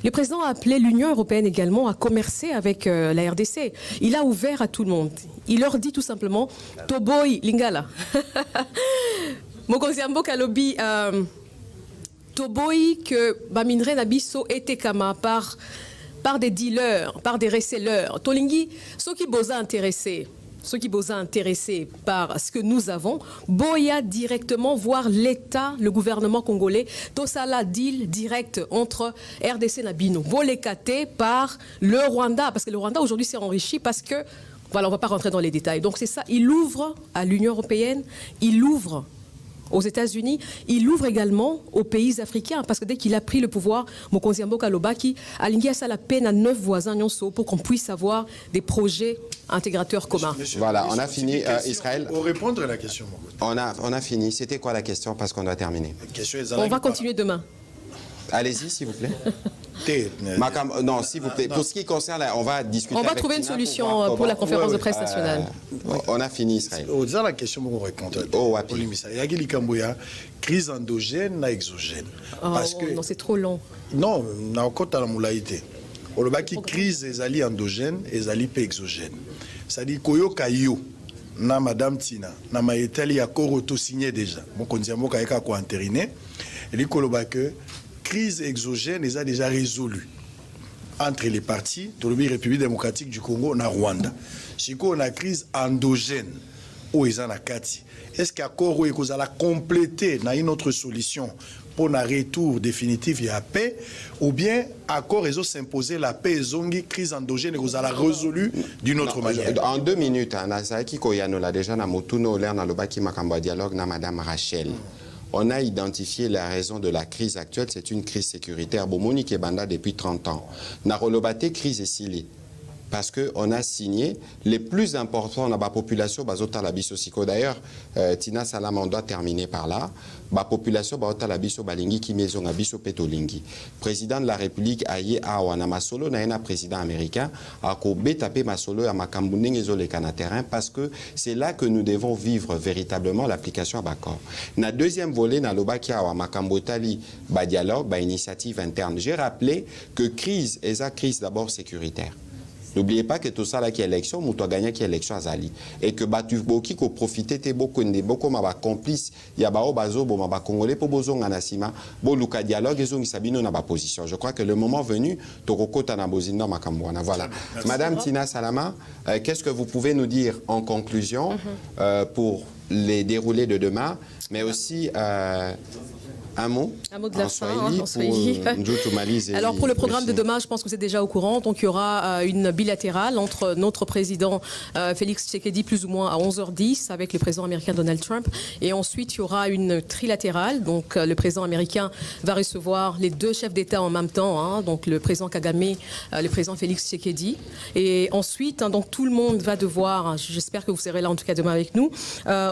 Le président a appelé l'Union européenne également à commercer avec la RDC. Il a ouvert à tout le monde. Il leur dit tout simplement, Toboy Lingala. Mokonziambo Kalobi, Toboy que Baminre Nabiso était kama par des dealers, par des resellers. Tolingi, ceux qui bosa intéressés. Ceux qui sont intéressés par ce que nous avons, Boya directement voir l'État, le gouvernement congolais, tout ça là deal direct entre RDC et Nabino. Volécaté par le Rwanda, parce que le Rwanda aujourd'hui s'est enrichi parce que, voilà, on ne va pas rentrer dans les détails. Donc c'est ça, il ouvre à l'Union européenne, il ouvre aux États-Unis, il ouvre également aux pays africains, parce que dès qu'il a pris le pouvoir, Mokonziambo Kalobaki a ligné ça la peine à 9 voisins pour qu'on puisse avoir des projets intégrateurs communs. Voilà, on a fini. Israël. Pour répondre à la question, on a fini. C'était quoi la question? Parce qu'on doit terminer. On va continuer demain. Allez-y, s'il vous plaît. Non, s'il vous plaît. Pour ce qui concerne, on va discuter. On va trouver une solution pour la conférence de presse nationale. On a fini, Israël. Dans la question, on répond. Il y a une crise endogène et exogène. Parce que non, c'est trop long. Non, on a encore la moulaïté. On a une crise est endogène et exogène. C'est-à-dire que na Madame Tina, na maïtali accord auto-signé déjà. Bon, qu'on dit à quoi entériné. Et dit que crise exogène est déjà résolue entre les partis de la République démocratique du Congo et Rwanda. Si on a une crise endogène où ils en a kati, est-ce qu'accord est qu'on a complété dans une autre solution pour un retour définitif et la paix, ou bien accord ils ont s'imposé la paix et zongi crise endogène et qu'on a résolu d'une autre manière. En 2 minutes, Nasaki Koyano l'a déjà na Motuno l'air na lobaki makamba dialogue na Madame Rachel. on a identifié la raison de la crise actuelle, c'est une crise sécuritaire. Bomoni Kebanda depuis 30 ans. Narolobate crise esili. Parce qu'on a signé les plus importants dans la population, Bazota Labiso Siko. D'ailleurs, Tina Salama, on doit terminer par là. La population, Bazota Labiso Balingi, qui maison Abiso Petolingi. Président de la République, Aye Awana Masolo, n'a président américain, a Kobe tapé Masolo à Makambouning et Zolekana terrain, parce que c'est là que nous devons vivre véritablement l'application à Bakor. Na deuxième volet, na Lobakia à Makambotali, ba dialogue, ba initiative interne. J'ai rappelé que crise est la crise d'abord sécuritaire. N'oubliez pas que tout ça là qui est élection, nous avons gagné qui est élection à Zali. Et que Batuboki qui a profité de beaucoup de complices, il y a beaucoup de Congolais pour besoin de Nassima, beaucoup de dialogue, ils ont sabino na position. Je crois que le moment venu, Tokoko Tanabozindo Makambouana. Voilà. Madame Tina Salama, qu'est-ce que vous pouvez nous dire en conclusion pour les déroulés de demain, mais aussi un mot de la fin, en Swahili. Alors pour le programme de demain, je pense que vous êtes déjà au courant. Donc il y aura une bilatérale entre notre président Félix Tshisekedi plus ou moins à 11h10 avec le président américain Donald Trump. Et ensuite il y aura une trilatérale. Donc le président américain va recevoir les deux chefs d'État en même temps. Donc le président Kagame, le président Félix Tshisekedi. Et ensuite, donc tout le monde va devoir, j'espère que vous serez là en tout cas demain avec nous,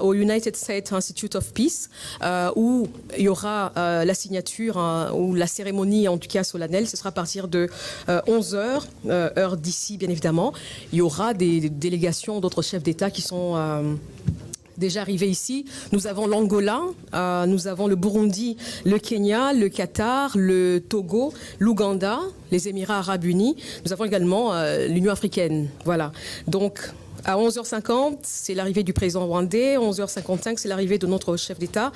au United States Institute of Peace, où il y aura la signature ou la cérémonie en tout cas solennelle. Ce sera à partir de 11h, heure d'ici bien évidemment. Il y aura des délégations d'autres chefs d'État qui sont déjà arrivés ici. Nous avons l'Angola, nous avons le Burundi, le Kenya, le Qatar, le Togo, l'Ouganda, les Émirats arabes unis. Nous avons également l'Union africaine. Voilà. Donc à 11h50, c'est l'arrivée du président rwandais. 11h55, c'est l'arrivée de notre chef d'État.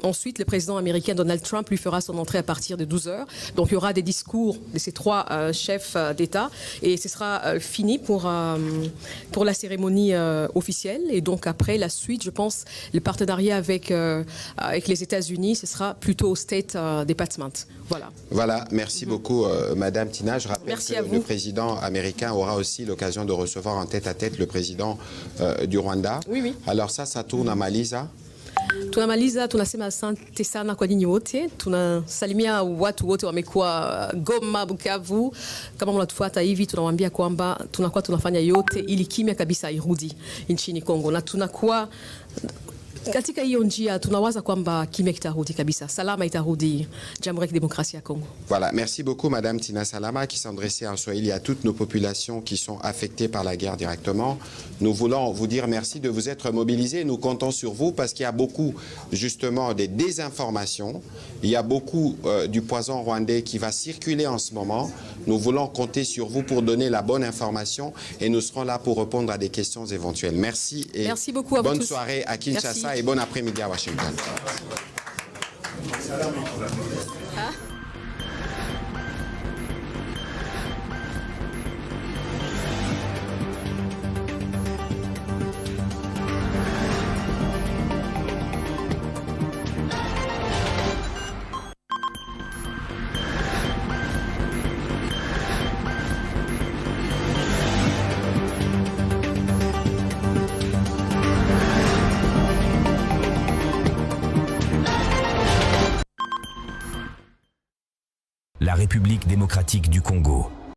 Ensuite, le président américain Donald Trump lui fera son entrée à partir de 12h. Donc, il y aura des discours de ces trois chefs d'État. Et ce sera fini pour la cérémonie officielle. Et donc, après, la suite, je pense, le partenariat avec les États-Unis, ce sera plutôt au State Department. Voilà. Voilà, merci beaucoup, Madame Tina. Je rappelle que le président américain aura aussi l'occasion de recevoir en tête-à-tête le président du Rwanda. Oui. Alors ça tourne à Maliza. Tunamaliza, tunasema asante sana kwa nyinyi wote. Tunasalimia watu wote wamekuwa Goma, Bukavu. Kama mnatufuata hivi, tunawaambia kwamba tunakuwa tunafanya yote ili kimya kabisa irudi nchini Kongo, na tunakuwa katika hiyo njia tunawaza kwamba kimya kitarudi kabisa, salama itarudi Jamhuri ya Kidemokrasia ya Kongo. Voilà, merci beaucoup Madame Tina Salama qui s'adressait en Swahili à toutes nos populations qui sont affectées par la guerre directement. Nous voulons vous dire merci de vous être mobilisés. Nous comptons sur vous parce qu'il y a beaucoup justement des désinformations. Il y a beaucoup du poison rwandais qui va circuler en ce moment. Nous voulons compter sur vous pour donner la bonne information et nous serons là pour répondre à des questions éventuelles. Merci et merci beaucoup à bonne vous tous. Soirée à Kinshasa. Merci. Et bon après-midi à Washington. La République démocratique du Congo.